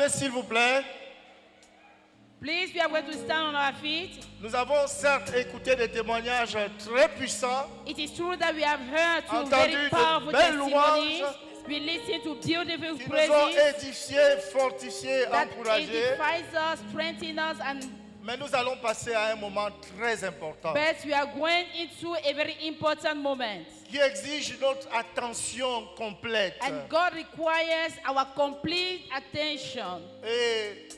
lever s'il vous plaît. Please, we are going to stand on our feet. Nous avons certes écouté des témoignages très puissants. It is true that we have heard two Entendu very de powerful belles testimonies. louanges We listen to beautiful qui nous ont praises édifiés, fortifiés, that encouragés. edifies us, strengthens us, and Mais nous allons passer à un moment très important but we are going into a very important moment. qui exige notre attention complète. And God requires our complete attention. Et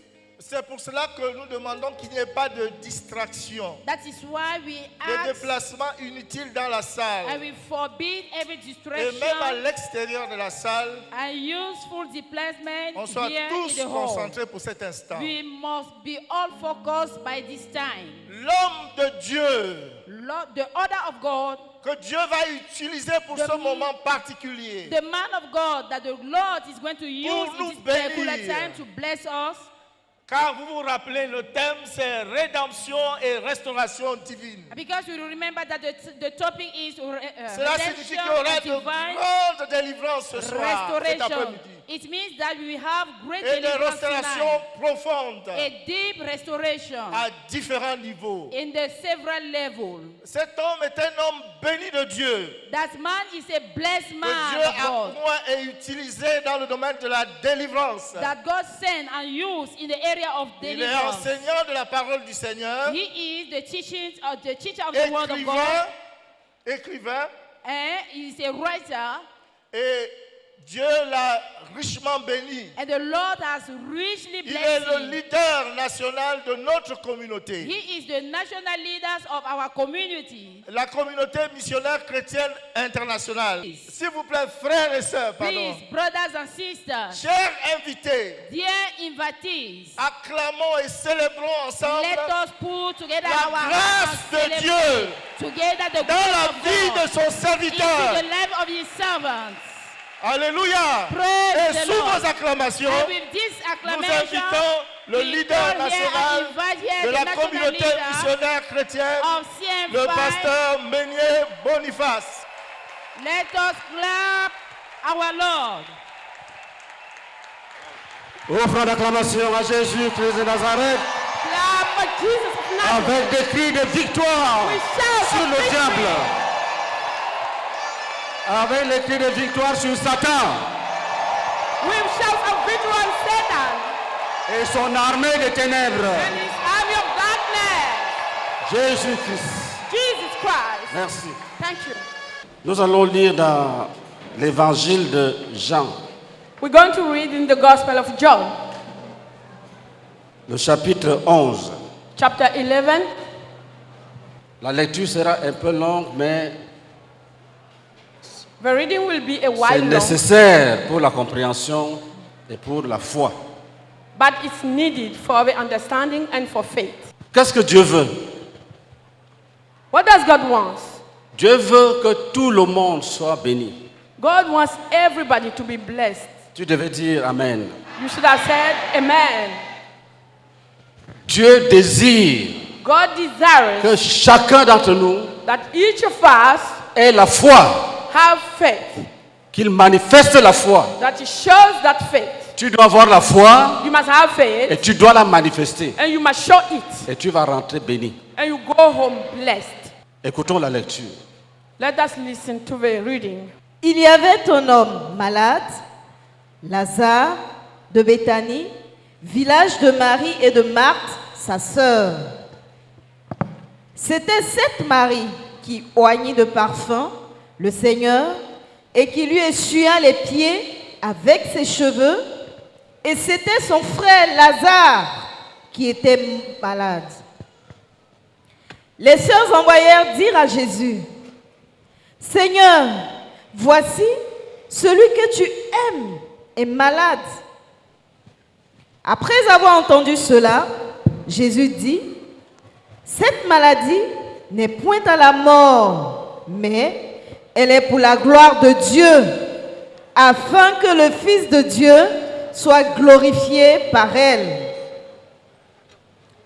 c'est pour cela que nous demandons qu'il n'y ait pas de distraction, That is why we de ask déplacement inutile dans la and salle. we forbid every Et même à distraction l'extérieur de la salle, and useful displacement on soit here in tous the hall. concentrés pour cet instant. We must be all focused by this time. L'homme de Dieu Lord, the order of God, que Dieu va utiliser pour ce moment particulier, the man of God that the Lord is going to use nous in this particular bénir. time to bless us. car vous vous rappelez, le thème c'est rédemption et restauration divine. Because we remember that the topic is Cela signifie redemption qu'il y aura and de divine grandes délivrances ce soir, cet restoration. après-midi. It means that we have great Et de deliverance restauration tonight. profonde A deep restoration à différents niveaux. in the several levels. Cet homme est un homme béni de Dieu, That man is a blessed que man Dieu of a God. moins et utilisé dans le domaine de la délivrance. That God sent and used in the area of Il est deliverance. enseignant de la parole du Seigneur, He is the teacher of the word of God, écrivain, and he is a writer, et Dieu l'a richement béni. and the Lord has richly Il est blessed le him. leader national de notre communauté, He is the national leaders of our community. la communauté missionnaire chrétienne internationale. S'il vous plaît, frères et sœurs, pardon. Please, brothers and sisters, Chers invités, dear invitees, acclamons et célébrons ensemble let us put together la our hands grâce and de celebrate Dieu together the dans la grace vie of de God son into serviteur. the life of his servants. Alléluia. Praise Et the sous Lord. vos acclamations, And with this nous acclamation, invitons le we leader call here national and invite here de the la national communauté leader missionnaire chrétienne, of le CM5. pasteur Meunier Boniface. Let us clap our Lord. Offrons d'acclamation à Jésus-Christ de Nazareth Clap Jesus of Nazareth. avec des cris de victoire We shout sur of le victory. diable, avec les cris de victoire sur Satan We shout of victory on Satan et son armée de ténèbres. and his army of darkness. Jésus-Christ. Jesus Christ. Merci. Thank you. Nous allons lire dans l'évangile de Jean, We're going to read in the Gospel of John, le chapitre 11. chapter 11. La lecture sera un peu longue, mais The reading will be a c'est while long, nécessaire pour la compréhension et pour la foi. but it's needed for the understanding and for faith. Qu'est-ce que Dieu veut? What does God want? Dieu veut que tout le monde soit béni. God wants everybody to be blessed. Tu devais dire Amen. You should have said amen. Dieu désire God desires que chacun d'entre nous that each of us ait la foi, have faith, qu'il manifeste la foi. that he shows that faith. Tu dois avoir la foi You must have et faith, tu dois la manifester. and you must show it, Et tu vas rentrer béni. and you go home blessed. Écoutons la lecture. Let us listen to the reading. Il y avait un homme malade, Lazare, de Béthanie, village de Marie et de Marthe, sa sœur. C'était cette Marie qui oignit de parfum le Seigneur et qui lui essuya les pieds avec ses cheveux, et c'était son frère Lazare qui était malade. Les sœurs envoyèrent dire à Jésus: Seigneur, voici, celui que tu aimes est malade. Après avoir entendu cela, Jésus dit: cette maladie n'est point à la mort, mais elle est pour la gloire de Dieu, afin que le Fils de Dieu soit glorifié par elle.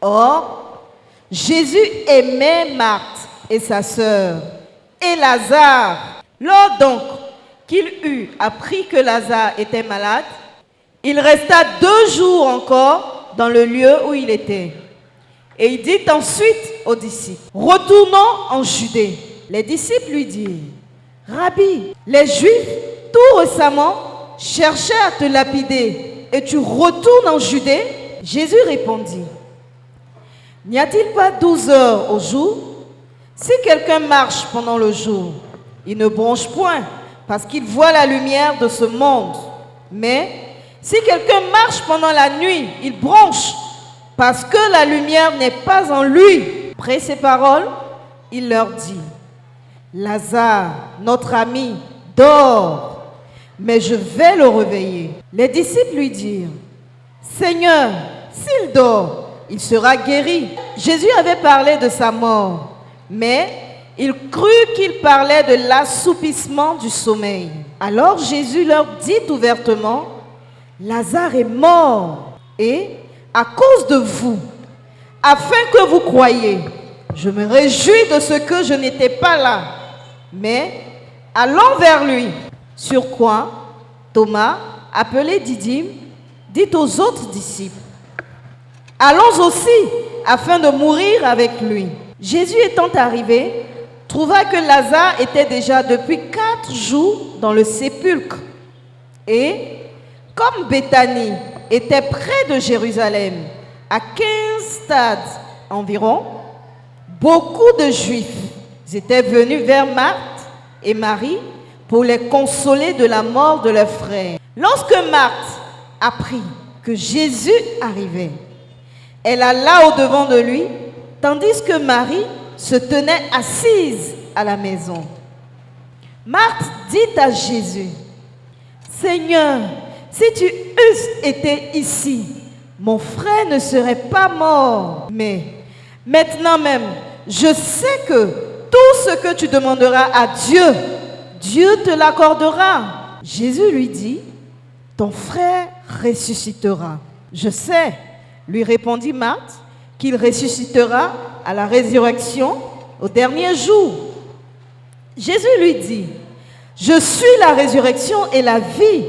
Or, Jésus aimait Marthe et sa sœur, et Lazare. Lors donc qu'il eut appris que Lazare était malade, Il resta 2 jours encore dans le lieu où il était. Et il dit ensuite aux disciples, retournons en Judée. Les disciples lui dirent, Rabbi, les Juifs, tout récemment, cherchaient à te lapider et tu retournes en Judée? Jésus répondit, n'y a-t-il pas 12 heures au jour? Si quelqu'un marche pendant le jour, il ne bronche point parce qu'il voit la lumière de ce monde. Mais si quelqu'un marche pendant la nuit, il bronche parce que la lumière n'est pas en lui. Après ces paroles, il leur dit, Lazare, notre ami, dort, mais je vais le réveiller. Les disciples lui dirent, Seigneur, s'il dort, il sera guéri. Jésus avait parlé de sa mort, mais il crut qu'il parlait de l'assoupissement du sommeil. Alors Jésus leur dit ouvertement, Lazare est mort, et à cause de vous, afin que vous croyiez, je me réjouis de ce que je n'étais pas là, mais allons vers lui. Sur quoi Thomas, appelé Didyme, dit aux autres disciples, allons aussi, afin de mourir avec lui. Jésus étant arrivé, trouva que Lazare était déjà depuis 4 jours dans le sépulcre. Et comme Béthanie était près de Jérusalem, à 15 stades environ, beaucoup de Juifs étaient venus vers Marthe et Marie pour les consoler de la mort de leur frère. Lorsque Marthe apprit que Jésus arrivait, elle alla au-devant de lui, tandis que Marie se tenait assise à la maison. Marthe dit à Jésus, Seigneur, si tu eusses été ici, mon frère ne serait pas mort. Mais maintenant même, je sais que tout ce que tu demanderas à Dieu, Dieu te l'accordera. Jésus lui dit, ton frère ressuscitera. Je sais, lui répondit Marthe, qu'il ressuscitera à la résurrection au dernier jour. Jésus lui dit, je suis la résurrection et la vie.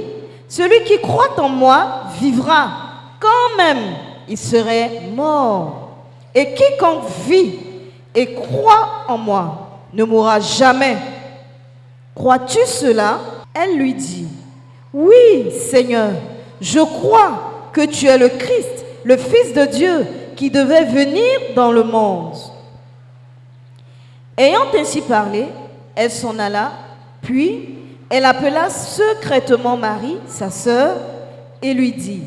Celui qui croit en moi vivra, quand même il serait mort. Et quiconque vit et croit en moi ne mourra jamais. Crois-tu cela? Elle lui dit, oui, Seigneur, je crois que tu es le Christ, le Fils de Dieu, qui devait venir dans le monde. Ayant ainsi parlé, elle s'en alla, puis elle appela secrètement Marie, sa sœur, et lui dit,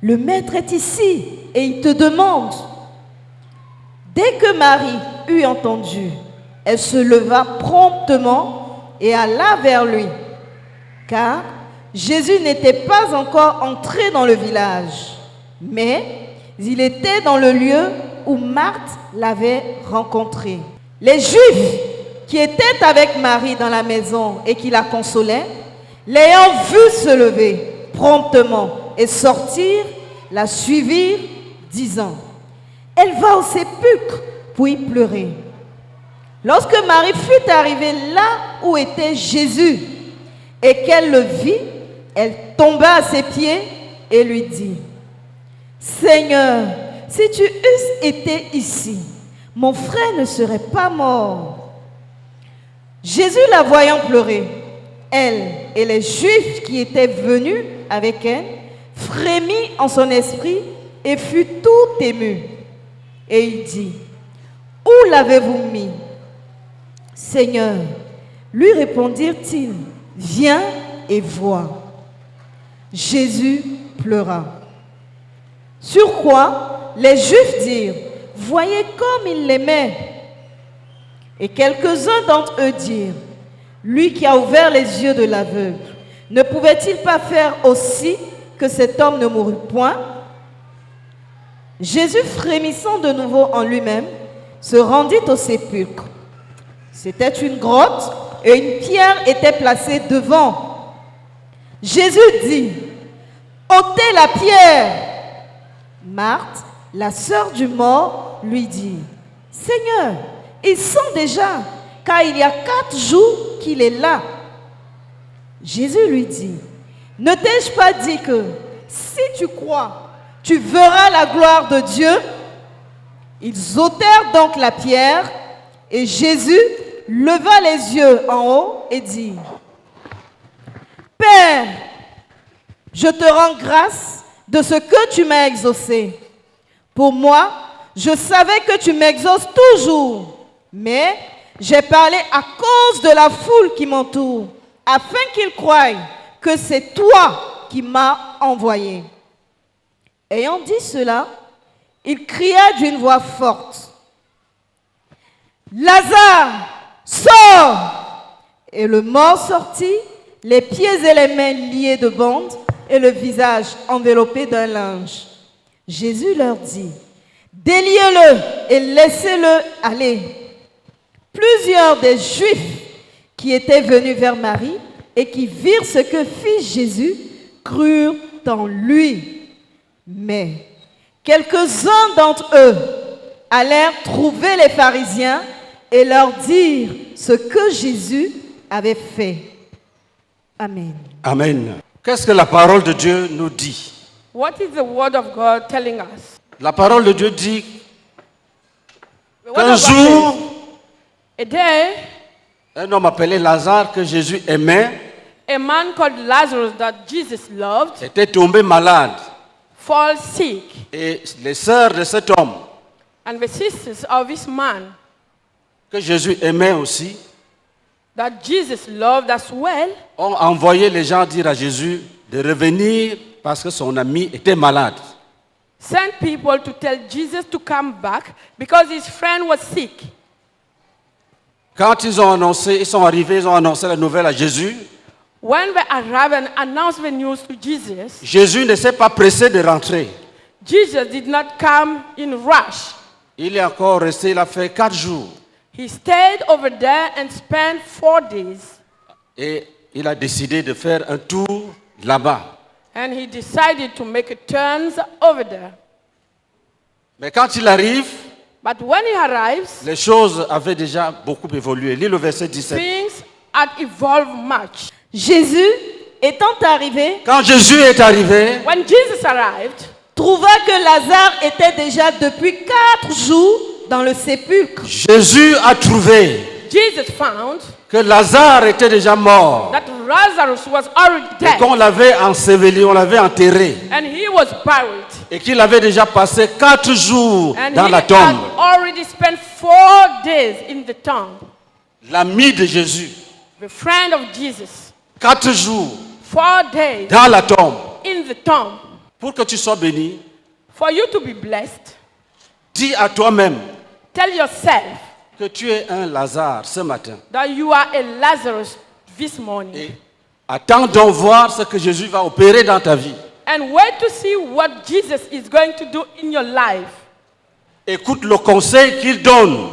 le maître est ici et il te demande. Dès que Marie eut entendu, elle se leva promptement et alla vers lui, car Jésus n'était pas encore entré dans le village, mais il était dans le lieu où Marthe l'avait rencontré. Les Juifs qui étaient avec Marie dans la maison et qui la consolaient, l'ayant vue se lever promptement et sortir, la suivirent, disant, elle va au sépulcre pour y pleurer. Lorsque Marie fut arrivée là où était Jésus et qu'elle le vit, elle tomba à ses pieds et lui dit, Seigneur, si tu eusses été ici, mon frère ne serait pas mort. Jésus, la voyant pleurer, elle et les Juifs qui étaient venus avec elle, frémit en son esprit et fut tout ému. Et il dit, où l'avez-vous mis? Seigneur, lui répondirent-ils, viens et vois. Jésus pleura. Sur quoi les Juifs dirent, voyez comme il l'aimait. Et quelques-uns d'entre eux dirent, lui qui a ouvert les yeux de l'aveugle, ne pouvait-il pas faire aussi que cet homme ne mourut point? Jésus, frémissant de nouveau en lui-même, se rendit au sépulcre. C'était une grotte et une pierre était placée devant. Jésus dit, ôtez la pierre. Marthe, la sœur du mort, lui dit, Seigneur, il sent déjà, car il y a 4 jours qu'il est là. Jésus lui dit, ne t'ai-je pas dit que si tu crois, tu verras la gloire de Dieu. Ils ôtèrent donc la pierre, et Jésus leva les yeux en haut et dit, Père, je te rends grâce de ce que tu m'as exaucé. Pour moi, je savais que tu m'exauces toujours, mais j'ai parlé à cause de la foule qui m'entoure, afin qu'ils croient que c'est toi qui m'as envoyé. Ayant dit cela, il cria d'une voix forte, Lazare, sors! Et le mort sortit, les pieds et les mains liés de bandes et le visage enveloppé d'un linge. Jésus leur dit, déliez-le et laissez-le aller. Plusieurs des Juifs qui étaient venus vers Marie et qui virent ce que fit Jésus crurent en lui. Mais quelques-uns d'entre eux allèrent trouver les pharisiens et leur dire ce que Jésus avait fait. Amen. Amen. Qu'est-ce que la parole de Dieu nous dit? What is the word of God telling us? La parole de Dieu dit The word qu'un of God jour, says, a day, un homme appelé Lazare, que Jésus aimait, a man called Lazarus that Jesus loved était tombé malade. falls sick, Et les sœurs de cet homme, and the sisters of this man que Jésus aimait aussi, that Jesus loved as well ont envoyé les gens dire à Jésus de revenir parce que son ami était malade. sent people to tell Jesus to come back because his friend was sick. Quand ils sont arrivés, ils ont annoncé la nouvelle à Jésus. When they arrived and announced the news to Jesus, Jésus ne s'est pas pressé de rentrer. Jesus did not come in rush. Il est encore resté, il a fait 4 jours. He stayed over there and spent 4 days. Et il a décidé de faire un tour là-bas. And he decided to make turns over there. Mais quand il arrive, But when he arrives, les choses avaient déjà beaucoup évolué. Lis le verset 17. things had evolved much. Jésus, étant arrivé, Quand Jésus est arrivé, When Jesus arrived, trouva que Lazare était déjà depuis 4 jours dans le sépulcre. Jésus a trouvé Jesus found que Lazare était déjà mort. that Lazarus was already Et dead qu'on l'avait enseveli, on l'avait enterré. and he was buried. Et qu'il avait déjà passé 4 jours And dans he la had tombe. already spent 4 days in the tomb. L'ami de Jésus, The friend of Jesus, 4 jours 4 days dans la tombe. in the tomb. Pour que tu sois béni, For you to be blessed, dis à toi-même tell yourself que tu es un Lazare ce matin. that you are a Lazarus this morning. Et attends donc voir ce que Jésus va opérer dans ta vie. And wait to see what Jesus is going to do in your life. Écoute le conseil qu'il donne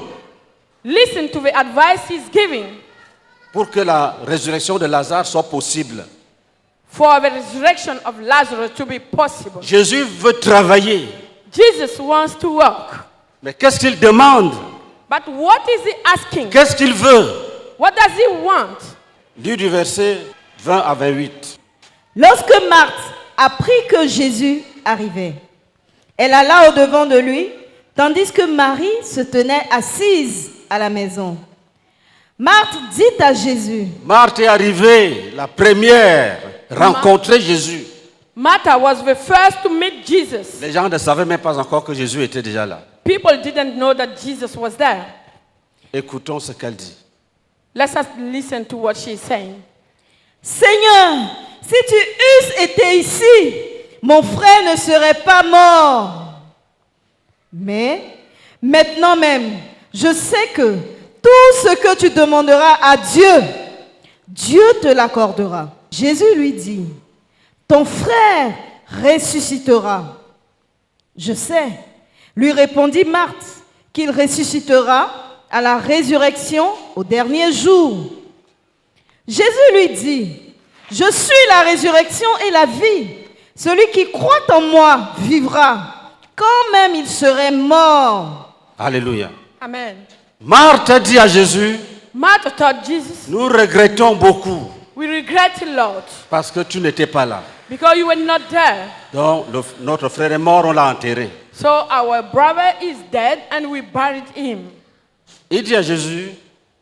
Listen to the advice he's giving pour que la résurrection de Lazare soit possible. for the resurrection of Lazarus to be possible. Jésus veut travailler. Jesus wants to work. Mais qu'est-ce qu'il demande? But what is he asking? Qu'est-ce qu'il veut? What does he want? Lis du verset 20 à 28. Lorsque Marthe apprit que Jésus arrivait, elle alla au-devant de lui, tandis que Marie se tenait assise à la maison. Marthe dit à Jésus, Marthe est arrivée, la première, rencontrer Jésus. Martha was the first to meet Jesus. Les gens ne savaient même pas encore que Jésus était déjà là. People didn't know that Jesus was there. Écoutons ce qu'elle dit. Let's just listen to what she's saying. Seigneur, si tu eusses été ici, mon frère ne serait pas mort. Mais maintenant même, je sais que tout ce que tu demanderas à Dieu, Dieu te l'accordera. Jésus lui dit, ton frère ressuscitera. Je sais, lui répondit Marthe, qu'il ressuscitera à la résurrection au dernier jour. Jésus lui dit, je suis la résurrection et la vie. Celui qui croit en moi vivra, quand même il serait mort. Alléluia. Amen. Marthe a dit à Jésus, Martha told Jesus, nous regrettons beaucoup. We regret a lot parce que tu n'étais pas là. because you were not there. Donc notre frère est mort, on l'a enterré. So our brother is dead and we buried him. Il dit à Jésus,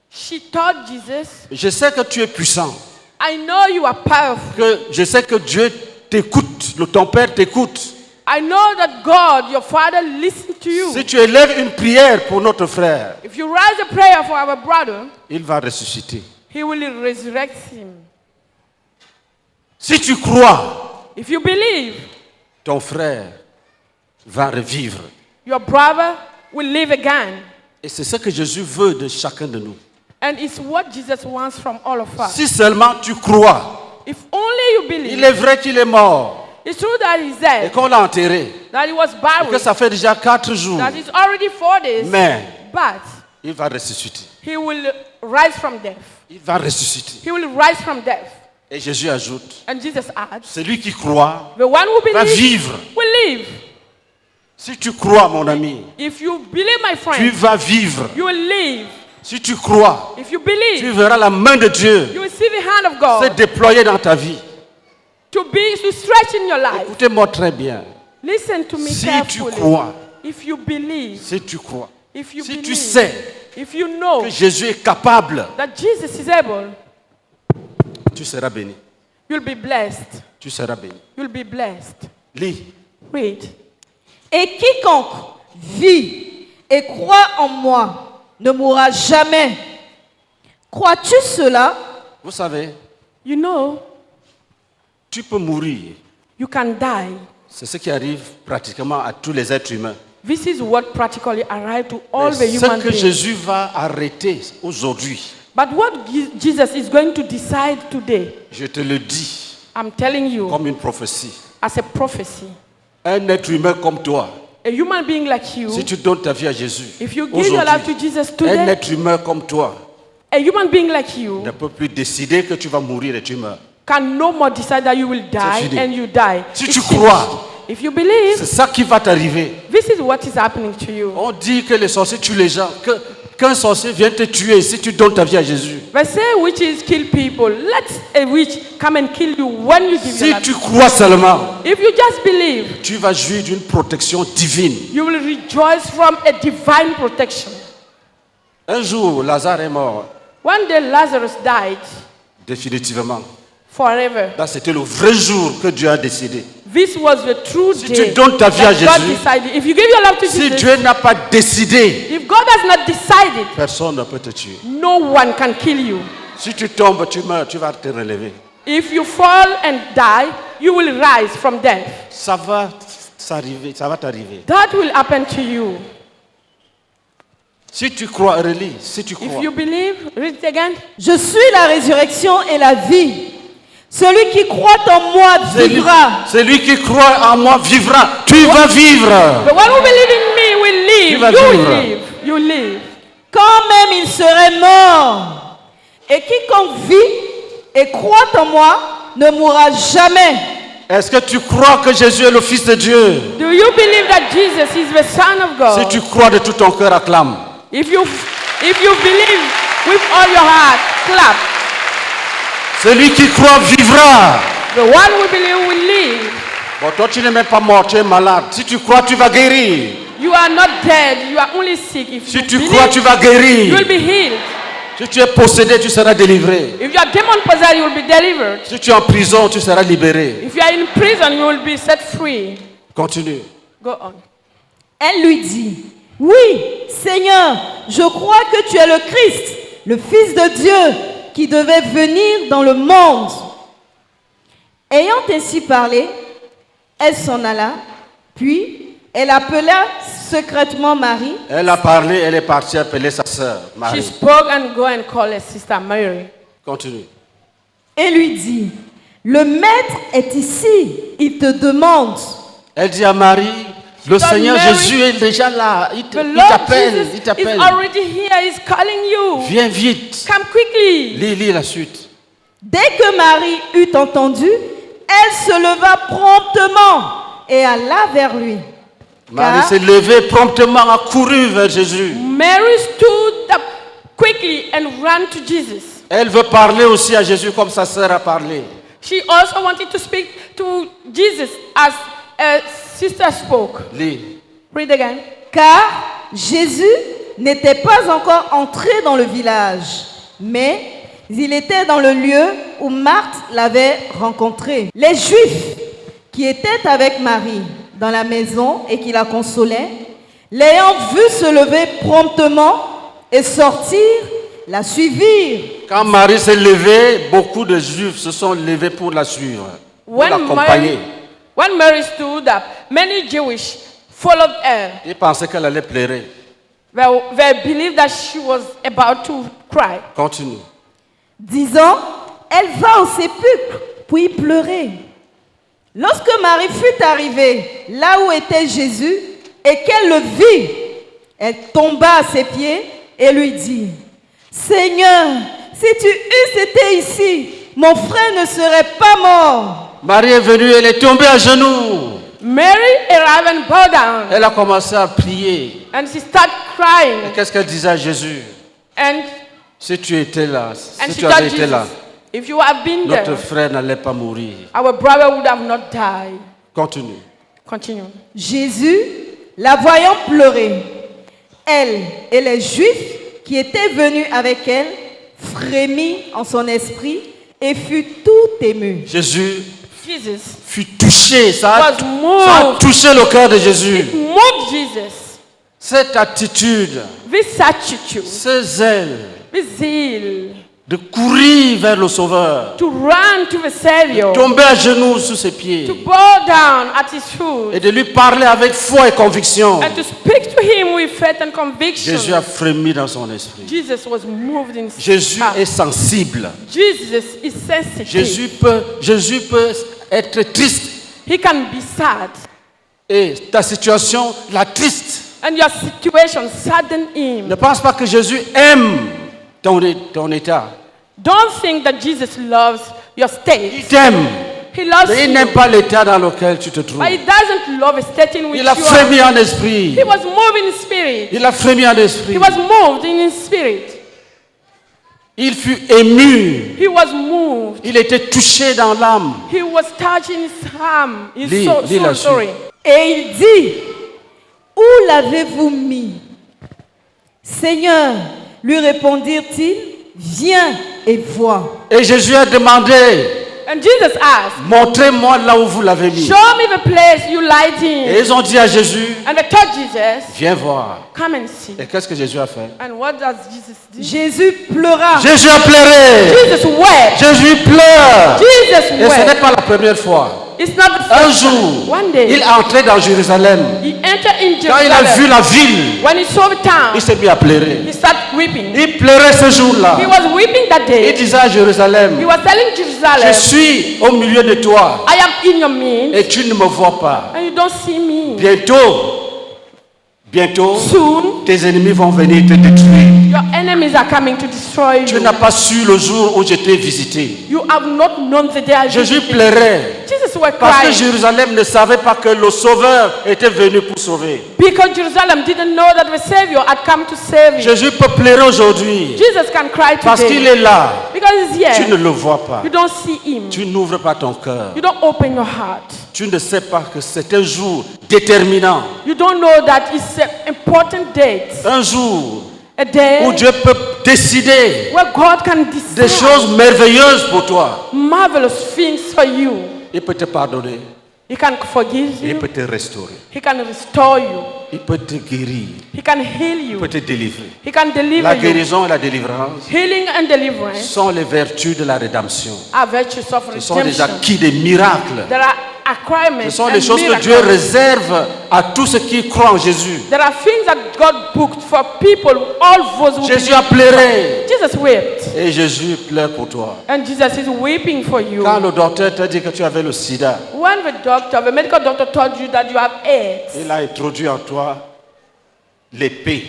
She told Jesus, je sais que tu es puissant, I know you are powerful. je sais que Dieu t'écoute, ton Père t'écoute. I know that God, your Father, listens to you. Si tu élèves une prière pour notre frère, If you raise a prayer for our brother, il va ressusciter. he will resurrect him. Si tu crois, If you believe, ton frère va revivre. your brother will live again. Et c'est ce que Jésus veut de chacun de nous. And it's what Jesus wants from all of us. Si seulement tu crois, If only you il believe, est vrai qu'il est mort it's true that he's et dead, qu'on l'a enterré, that he was et que buried, ça fait déjà 4 jours, that it's already 4 days, mais but il va ressusciter. he will rise from death. Il va ressusciter. He will rise from death. Et Jésus ajoute, And Jesus adds, celui qui croit the one who va believes vivre. will live. Si tu crois, mon ami, If you believe, my tu friend, vas vivre. you will live. Si tu crois, If you tu believe, verras la main de Dieu you will see the hand of se God déployer dans ta vie. to stretch in your life. Écoutez-moi très bien. Listen to me Si tu carefully. crois, If you believe, si tu crois, if you si tu believe, sais if you know que Jésus est capable, that Jesus is able, tu seras béni. you'll be blessed. Tu seras béni. You'll be blessed. Lis. Read. Et quiconque vit et croit en moi ne mourra jamais. Crois-tu cela? Vous savez, You know, tu peux mourir. you can die. C'est ce qui arrive pratiquement à tous les êtres humains. This is what practically arrived to all Mais the human ce que beings. Jésus va arrêter aujourd'hui, But what Jesus is going to decide today, je te le dis I'm telling you, comme une prophétie. as a prophecy, Un être humain comme toi, a human being like you, si tu donnes ta vie à Jésus, if you give your life to aujourd'hui, Jesus un today, être humain comme toi a human being like you ne peut plus décider que tu vas mourir et tu meurs. can no more decide that you will die fini. and you die. Si It's tu finished. crois, If you believe, c'est ça qui va t'arriver. this is what is happening to you. On dit que les sorciers tuent les gens, qu'un sorcier vient te tuer si tu donnes ta vie à Jésus. They say witches kill people. Let a witch come and kill you when you give Si your life. tu crois seulement, If you just believe, tu vas jouir d'une protection divine. you will rejoice from a divine protection. Un jour, Lazare est mort, One day Lazarus died définitivement. forever. Là, c'était le vrai jour que Dieu a décidé. This was the true Si day tu donnes ta vie à that God Jésus, decided. If you give your life to Si Jesus, Dieu n'a pas décidé, if God has not decided, personne ne peut te tuer. no one can kill you. Si tu tombes, tu meurs, tu vas te relever. If you fall and die, you will rise from death. Ça va s'arriver, ça va t'arriver. That will happen to you. Si tu crois, relis, si tu crois. If you believe, read it again. Je suis la résurrection et la vie. Celui qui croit en moi vivra. Celui qui croit en moi vivra. Tu vas vivre. The one who believes in me will live. Tu vas You will vivre. live. You live. Quand même il serait mort. Et quiconque vit et croit en moi ne mourra jamais. Est-ce que tu crois que Jésus est le Fils de Dieu? Do you believe that Jesus is the Son of God? Si tu crois de tout ton cœur, acclame. If you believe with all your heart, clap. Celui qui croit vivra. The one who believes will live. Bon, toi, tu n'es même pas mort, tu es malade. Si tu crois, tu vas guérir. You are not dead, you are only sick. If Si you tu believe, crois, tu vas you guérir. will be healed. Si tu es possédé, tu seras délivré. If you are demon possessed, you will be delivered. Si tu es en prison, tu seras libéré. If you are in prison, you will be set free. Continue. Go on. Elle lui dit, oui, Seigneur, je crois que tu es le Christ, le Fils de Dieu, qui devait venir dans le monde. Ayant ainsi parlé, elle s'en alla, puis elle appela secrètement Marie. Elle a parlé, elle est partie appeler sa sœur, She Marie. spoke and go and call her sister Mary. Continue. Et lui dit, le maître est ici, il te demande. Elle dit à Marie, le Don't Seigneur Mary. Jésus est déjà là. Il The Lord Jesus is t'appelle. already here. He's calling you. Viens vite. Come quickly. Lis la suite. Dès que Marie eut entendu, elle se leva promptement et alla vers lui. Marie Car- s'est levée promptement, a couru vers Jésus. Mary stood up quickly and ran to Jesus. Elle veut parler aussi à Jésus comme sa sœur a parlé. She also wanted to speak to Jesus as a sister spoke. Lis. Read again. Car Jésus n'était pas encore entré dans le village, mais il était dans le lieu où Marthe l'avait rencontré. Les Juifs qui étaient avec Marie dans la maison et qui la consolaient, l'ayant vue se lever promptement et sortir, la suivirent. Quand Marie s'est levée, beaucoup de Juifs se sont levés pour la suivre, pour l'accompagner. When Mary stood up, many Jewish followed her. Ils pensaient qu'elle allait pleurer. They believed that she was about to cry. Continue. Disant, elle va au sépulcre, puis pleurer. Lorsque Marie fut arrivée là où était Jésus et qu'elle le vit, elle tomba à ses pieds et lui dit, Seigneur, si tu eusses été ici, mon frère ne serait pas mort. Marie est venue, elle est tombée à genoux. Mary arrived and bowed down. Elle a commencé à prier. And she started crying. Et qu'est-ce qu'elle disait à Jésus? And Si tu étais là, she si tu told avais été Jesus, là, if you had been notre there, frère n'allait pas mourir. our brother would have not died. Continue. Continue. Jésus, la voyant pleurer, elle et les Juifs qui étaient venus avec elle, frémit en son esprit et fut tout ému. Jésus Jesus fut touché. Ça a was moved. touché le cœur de Jésus. It moved Jesus. Cette attitude, This attitude, ce zèle this zeal, de courir vers le Sauveur, to run to the Savior, tomber à genoux sous ses pieds to bow down at His et feet, de lui parler avec foi et conviction. and to speak to Him with faith and conviction. Jésus a frémi dans son esprit. Jesus was moved in Jésus heart. est sensible. Jesus is sensitive. Jésus peut être triste. He can be sad. Et ta situation la triste. And your situation saddened him. Ne pense pas que Jésus aime ton état. Don't think that Jesus loves your Il state. t'aime. He loves Mais il you. n'aime pas l'état dans lequel tu te trouves. But he doesn't love a state in which Il a you frémi are. en esprit. He was moved in spirit. Il a frémi en esprit. He was moved in his spirit. Il fut ému. He was moved. Il était touché dans l'âme. He was touched in his arm. His Lis- soul, lis la suite. sorry. Et il dit, où l'avez-vous mis? Seigneur, lui répondirent-ils, viens et vois. Et Jésus a demandé, And Jesus asked, montrez-moi là où vous l'avez mis. show me the place you light Et in. ils ont dit à Jésus, And they told Jesus, viens voir. come and see. Et qu'est-ce que Jésus a fait? And what does Jesus do? Jésus pleura. Jésus a pleuré. Jesus wept. Jésus pleure. Jesus Et ce n'est wept. pas la première fois. It's not the Un first time. jour, One day, il entrait dans Jérusalem. he entered in Quand il a vu Jerusalem. la ville, When he saw the town, il s'est mis à pleurer. he started weeping. Il pleurait ce jour-là. He was weeping that Il day. disait à Jérusalem, He was telling je Jerusalem, suis au milieu de toi I am in your midst, et tu ne me vois pas. and you don't see me. Bientôt, Soon, tes ennemis vont venir te détruire. your enemies are coming to destroy Tu you. n'as pas su le jour où je t'ai visité. You have not known the day I Jésus visited you. pleurait Jesus was parce que crying Jérusalem ne savait pas que le Sauveur était venu pour sauver. because Jerusalem didn't know that the Savior had come to save you. Jésus peut pleurer aujourd'hui Jesus can cry parce qu'il today est là. because he's Tu ne here. le vois pas. You don't see him. Tu n'ouvres pas ton cœur. You don't open your heart. Tu ne sais pas que c'est un jour déterminant. You don't know that it's an important date. Un jour A day où Dieu peut décider where God can des decide choses merveilleuses pour toi. marvelous things for you. Il peut te pardonner. He can forgive Il you. peut te restaurer. He can restore you. Il peut te guérir. He can heal Il you. peut te délivrer. He can deliver La you. guérison et la délivrance Healing and deliverance sont les vertus de la rédemption. are virtues of Ce sont des redemption. acquis, des miracles. There are acquirements Ce sont and les choses que miracles. Dieu réserve à tous ceux qui croient en Jésus. There are things that God booked for people, all those who Jésus believe. a pleuré Jesus wept. et Jésus pleure pour toi. And Jesus is weeping for you. Quand le docteur t'a dit que tu avais le sida, When the medical doctor told you that you have AIDS, il a introduit en toi l'épée.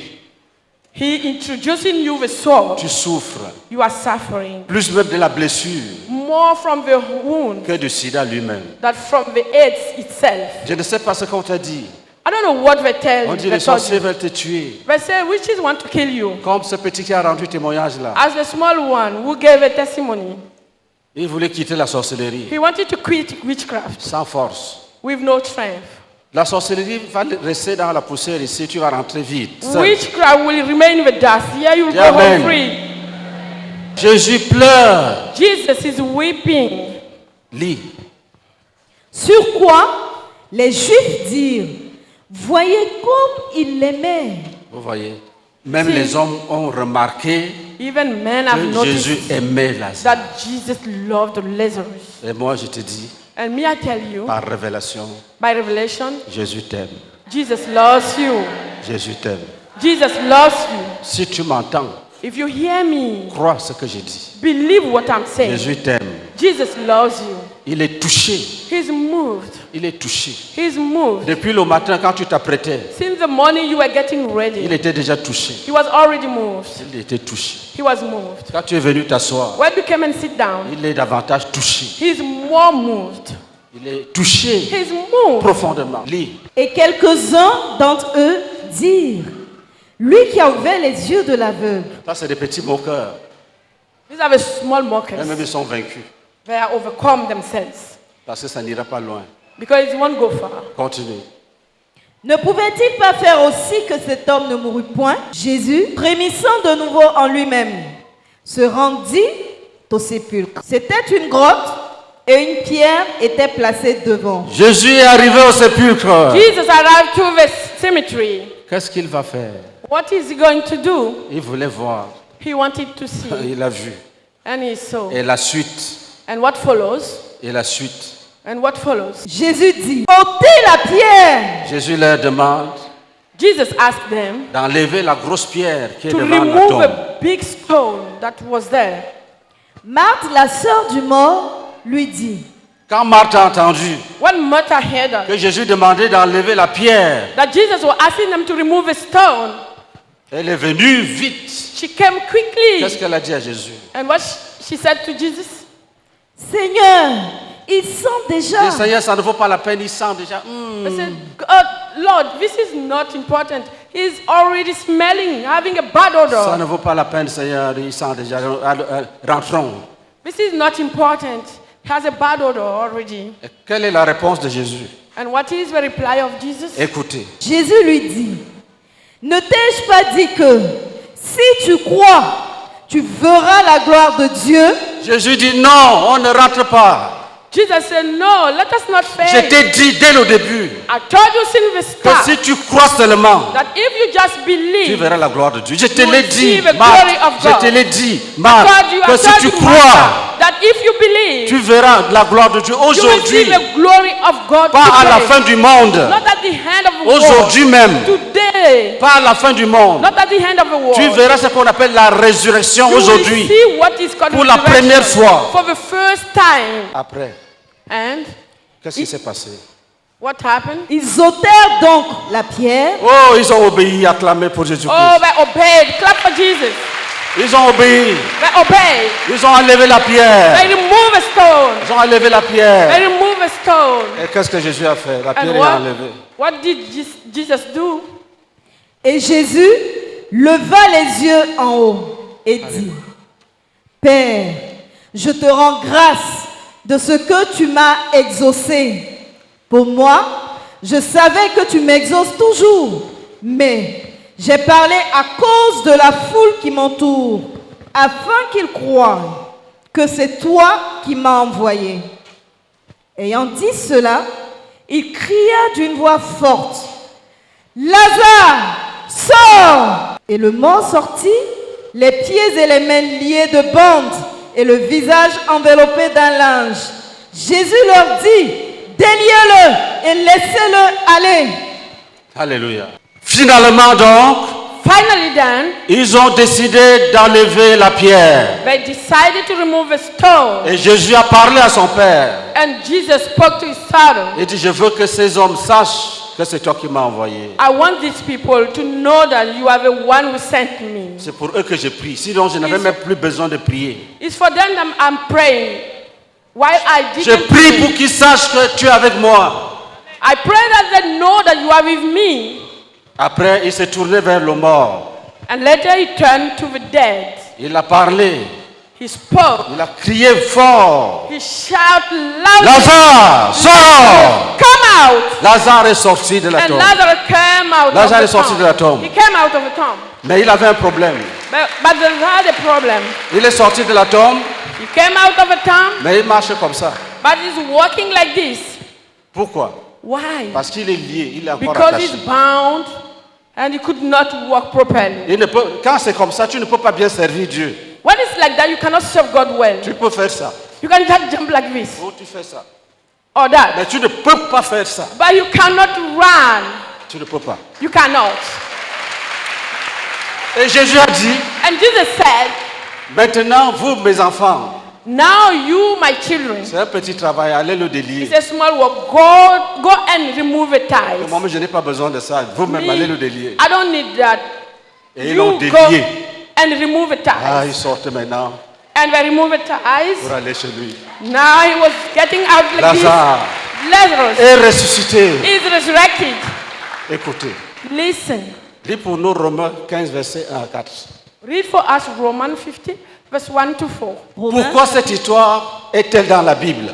he introduced in you the sword. Tu souffres You are suffering plus même de la blessure more from the wound que du sida lui-même. than from the AIDS itself. Je ne sais pas ce qu'on t'a dit, I don't know what they tell On you. dit They les told sorciers you. veulent te tuer. They say witches want to kill you. Comme ce petit qui a rendu témoignage là. As the small one who gave a testimony, Il voulait quitter la sorcellerie he wanted to quit witchcraft sans force. with no strength. La sorcellerie va rester dans la poussière ici, tu vas rentrer vite. seul. Witchcraft will remain in the dust. Here you will go Amen. home free. Jésus pleure. Jesus is weeping. Lis. Sur quoi les Juifs dirent, voyez comme il l'aimait. Vous voyez, même Si. les hommes ont remarqué Even men have que noticed Jésus aimait Lazare. that Jesus loved Lazarus. Et moi, je te dis, And me, I tell you, par révélation, by revelation, Jésus t'aime. Jesus loves you. Jésus t'aime. Jesus loves you. Si tu m'entends, If you hear me, crois ce que je dis. believe what I'm saying. Jésus t'aime. Jesus loves you. Il est touché. He's moved. Il est touché. He's moved. Depuis le matin, quand tu t'apprêtais, Since the morning you were getting il ready, était déjà touché. he was already moved. Il était touché. He was moved. Quand tu es venu t'asseoir, When you came and sit down, il est davantage touché. he's more moved. Il est touché He's moved. profondément. Lis. Et quelques-uns d'entre eux dirent, lui qui a ouvert les yeux de l'aveugle. Ça, c'est des petits moqueurs. These are the small mockers. Eux-mêmes, ils sont vaincus. They are overcome themselves Parce que ça n'ira pas loin. because it won't go far. Continue. Ne pouvait-il pas faire aussi que cet homme ne mourût point? Jésus, frémissant de nouveau en lui-même, se rendit au sépulcre. C'était une grotte et une pierre était placée devant. Jésus est arrivé au sépulcre. Jesus arrived to the cemetery. Qu'est-ce qu'il va faire? What is he going to do? Il voulait voir. He wanted to see, Il a vu. and he saw. Et la suite. And what follows? Et la suite. And what follows? Jésus dit, ôtez la pierre. Jésus leur demande Jesus asked them d'enlever la grosse pierre qui est to devant la remove tombe. a big stone that was there. Marthe, la sœur du mort, lui dit, Quand Marthe a entendu When Martha heard that, que Jésus demandait d'enlever la pierre, that Jesus was asking them to remove a stone, elle est venue vite. she came quickly. Qu'est-ce qu'elle a dit à Jésus? And what she said to Jesus? Seigneur, il sent déjà. Et Seigneur, ça ne vaut pas la peine, il sent déjà. I said, God, Lord, this is not important. He's already smelling, having a bad Ça odor. ne vaut pas la peine, Seigneur, il sent déjà. Rentrons. This is not important. He has a bad odor already. Et quelle est la réponse de Jésus? And what is the reply of Jesus? Écoutez. Jésus lui dit, ne t'ai-je pas dit que si tu crois, tu verras la gloire de Dieu? Jésus dit non, on ne rentre pas. Jesus said, no, let us not Je fail. t'ai dit dès le début I told you since the que start si tu crois seulement, that if you just tu believe, verras la gloire de Dieu. Je te You l'ai will see dit, the Marthe. glory of Je God. te l'ai dit, I Marthe, told you, que I si told tu you, crois, Martha, that if you believe, tu verras la gloire de Dieu you will see aujourd'hui, the glory of God pas à la today. fin du monde, Not at the hand of the world. aujourd'hui même, Today. pas à la fin du monde. Not at the hand of the world. Tu verras ce qu'on appelle la résurrection You will aujourd'hui. see what is called Pour la resurrection première fois. For the first time. Après, And qu'est-ce qui s'est passé? what happened? Ils ôtèrent donc la pierre. Oh, ils ont obéi, acclamé pour Jésus-Christ. Oh, they obeyed. Clap for Jesus. Ils ont obéi. They obeyed. Ils ont enlevé la pierre. They removed a stone. Ils ont enlevé la pierre. They removed a stone. Et qu'est-ce que Jésus a fait? La pierre And est enlevée. what did Jesus do? Et Jésus leva les yeux en haut et dit, Père, je te rends grâce de ce que tu m'as exaucé. Pour moi, je savais que tu m'exauces toujours, mais j'ai parlé à cause de la foule qui m'entoure, afin qu'ils croient que c'est toi qui m'as envoyé. Ayant dit cela, il cria d'une voix forte, Lazare, sors! Et le mort sortit, les pieds et les mains liés de bandes et le visage enveloppé d'un linge. Jésus leur dit, déliez-le et laissez-le aller. Alléluia. Finalement donc, Finally then, ils ont décidé d'enlever la pierre. they decided to remove a stone. Et Jésus a parlé à son père. And Jesus spoke to his father. Il dit, je veux que ces hommes sachent que c'est toi qui m'as envoyé. I want these people to know that you are the one who sent me. C'est pour eux que je prie. Sinon, je n'avais même plus besoin de prier. It's for them that I'm praying. While I Je didn't prie pour pray, qu'ils sachent que tu es avec moi. I pray that they know that you are with me. Après, il s'est tourné vers le mort. And later he turned to the dead. Il a parlé. He spoke. Il a crié fort. He shouted loudly. Lazare, sors! Come out! Lazare est sorti de la And tombe. Lazarus came out Lazare est of the sorti de la tombe. He came out of the tomb. Mais il avait un problème. But they had a problem. Il est sorti de la tombe, He came out of the tomb, mais il marche comme ça. but he's walking like this. Pourquoi? Why? Parce qu'il est lié, il est encore Because attaché. he's bound and he could not walk properly. Il ne peut, quand c'est comme ça, tu ne peux pas bien servir Dieu. When it's like that, you cannot serve God well. Tu peux faire ça. You can just jump like this Oh, tu fais ça. or that. Mais tu ne peux pas faire ça. But you cannot run. Tu ne peux pas. You cannot. Et Jésus a dit, And Jesus said, maintenant, vous, mes enfants, now you, my children, c'est un petit travail, allez le délier. it's a small work. Go and remove the ties. Moi, je n'ai pas besoin de ça. Vous-même, allez le délier. I don't need that. Et ils l'ont You délié. go and remove the Ah, ties. ils sortent maintenant And they remove the ties. pour aller chez lui. Now he was getting out like Lazare this. Lazarus est ressuscité. is resurrected. Écoutez, Listen. lis pour nous Romains 15, verset 1 à 4. Read for us Romans 50, verse 1 to 4. Pourquoi cette histoire est-elle dans la Bible?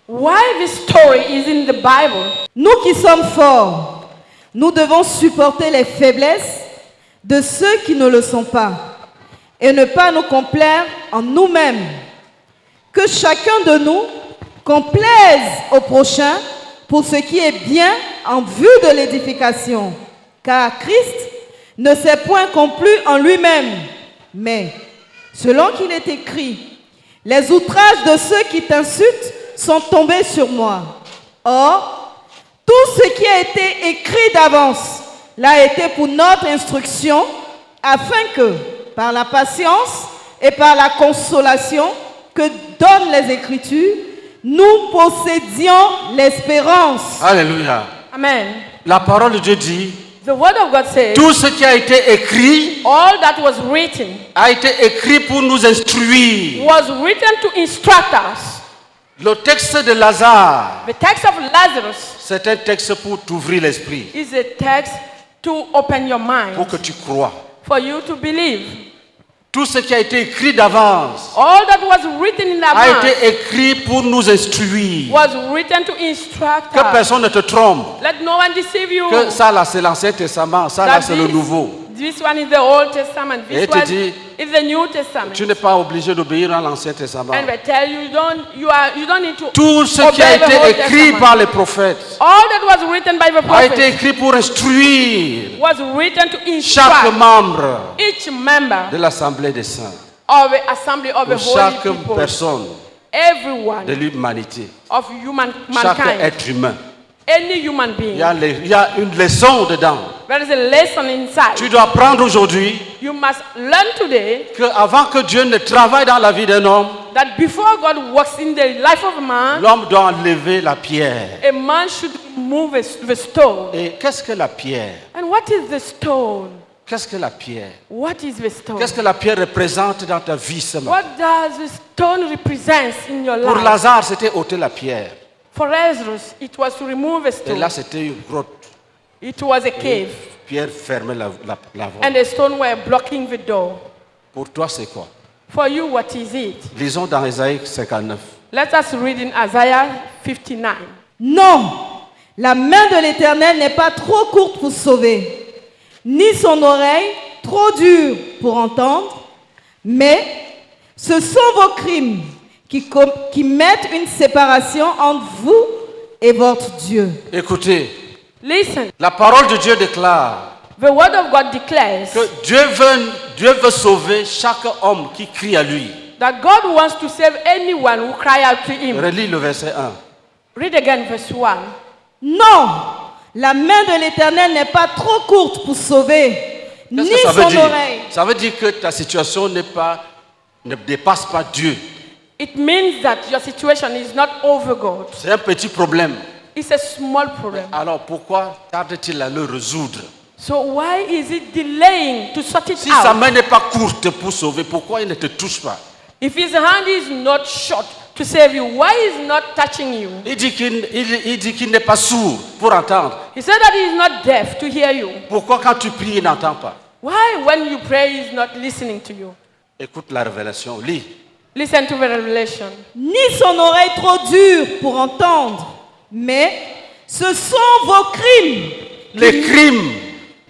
Why this story is in the Bible? Nous qui sommes forts, nous devons supporter les faiblesses de ceux qui ne le sont pas et ne pas nous complaire en nous-mêmes. Que chacun de nous complaise au prochain pour ce qui est bien en vue de l'édification. Car Christ ne s'est point complu en lui-même, mais selon qu'il est écrit, les outrages de ceux qui t'insultent sont tombés sur moi. Or, tout ce qui a été écrit d'avance l'a été pour notre instruction, afin que, par la patience et par la consolation que donnent les Écritures, nous possédions l'espérance. Alléluia. Amen. La parole de Dieu dit, The word of God says, tout ce qui a été écrit all that was written a été écrit pour nous instruire. was written to instruct us. Le texte de Lazare, The text of Lazarus c'est un texte pour t'ouvrir l'esprit, is a text to open your mind, pour que tu crois. for you to believe. Tout ce qui a été écrit d'avance All that was written in a advance été écrit pour nous instruire. was written to instruct Que us. personne ne te trompe. Let no one deceive you. Que ça là c'est l'Ancien Testament, ça là That c'est le Nouveau. this one is the Old Testament. Et This te one dit, is the New Testament. Tu n'es pas obligé d'obéir à l'Ancien Testament. And they tell you you don't need to Tout ce qui a obey the été Old écrit Testament. par les prophètes All that was written by the a été prophets écrit pour instruire was written to chaque instruct membre each member de l'Assemblée des Saints, of the assembly of the pour holy chaque people, personne everyone de l'humanité, of chaque mankind, être humain. any human Il being. y a une leçon dedans. There is a lesson inside. Tu dois apprendre aujourd'hui You must learn today qu'avant que Dieu ne travaille dans la vie d'un homme, that before God works in the life of a man, l'homme doit enlever la pierre. a man should remove the stone. Et qu'est-ce que la pierre? And what is the stone? Qu'est-ce que la pierre? What is the stone? Qu'est-ce que la pierre représente dans ta vie ce matin? What does the stone represent in your Pour life? Lazare, c'était ôter la pierre. For Lazarus, it was to remove a Et stone. là, c'était une grotte. It was a cave. Pierre fermait la voie. And the stone were blocking the door. Pour toi, c'est quoi? For you, what is it? Lisons dans Ésaïe 59. Let us read in Isaiah 59. Non, la main de l'Éternel n'est pas trop courte pour sauver, ni son oreille trop dure pour entendre, mais ce sont vos crimes qui mettent une séparation entre vous et votre Dieu. Écoutez, Listen, la parole de Dieu déclare the word of God declares que Dieu veut sauver chaque homme qui crie à lui. that God wants to save anyone who cry out to him. Relis le verset 1. Read again verse 1. Non, la main de l'Éternel n'est pas trop courte pour sauver, ni Qu'est-ce que ça veut son dire? oreille. Ça veut dire que ta situation ne dépasse pas Dieu. It means that your situation is not over God. C'est un petit problème. It's a small problem. Alors pourquoi tarde-t-il à le résoudre? So why is it delaying to sort it Si sa out? main n'est pas courte pour sauver, pourquoi il ne te touche pas? If his hand is not short to save you. Why is not touching you? Il dit qu'il n'est pas sourd pour entendre. He said that he is not deaf to hear you. Pourquoi quand tu pries, il n'entend pas? Why when you pray he is not listening to you? Écoute la révélation, lis. Listen to the revelation. Ni son oreille trop dure pour entendre, mais ce sont vos crimes Les crimes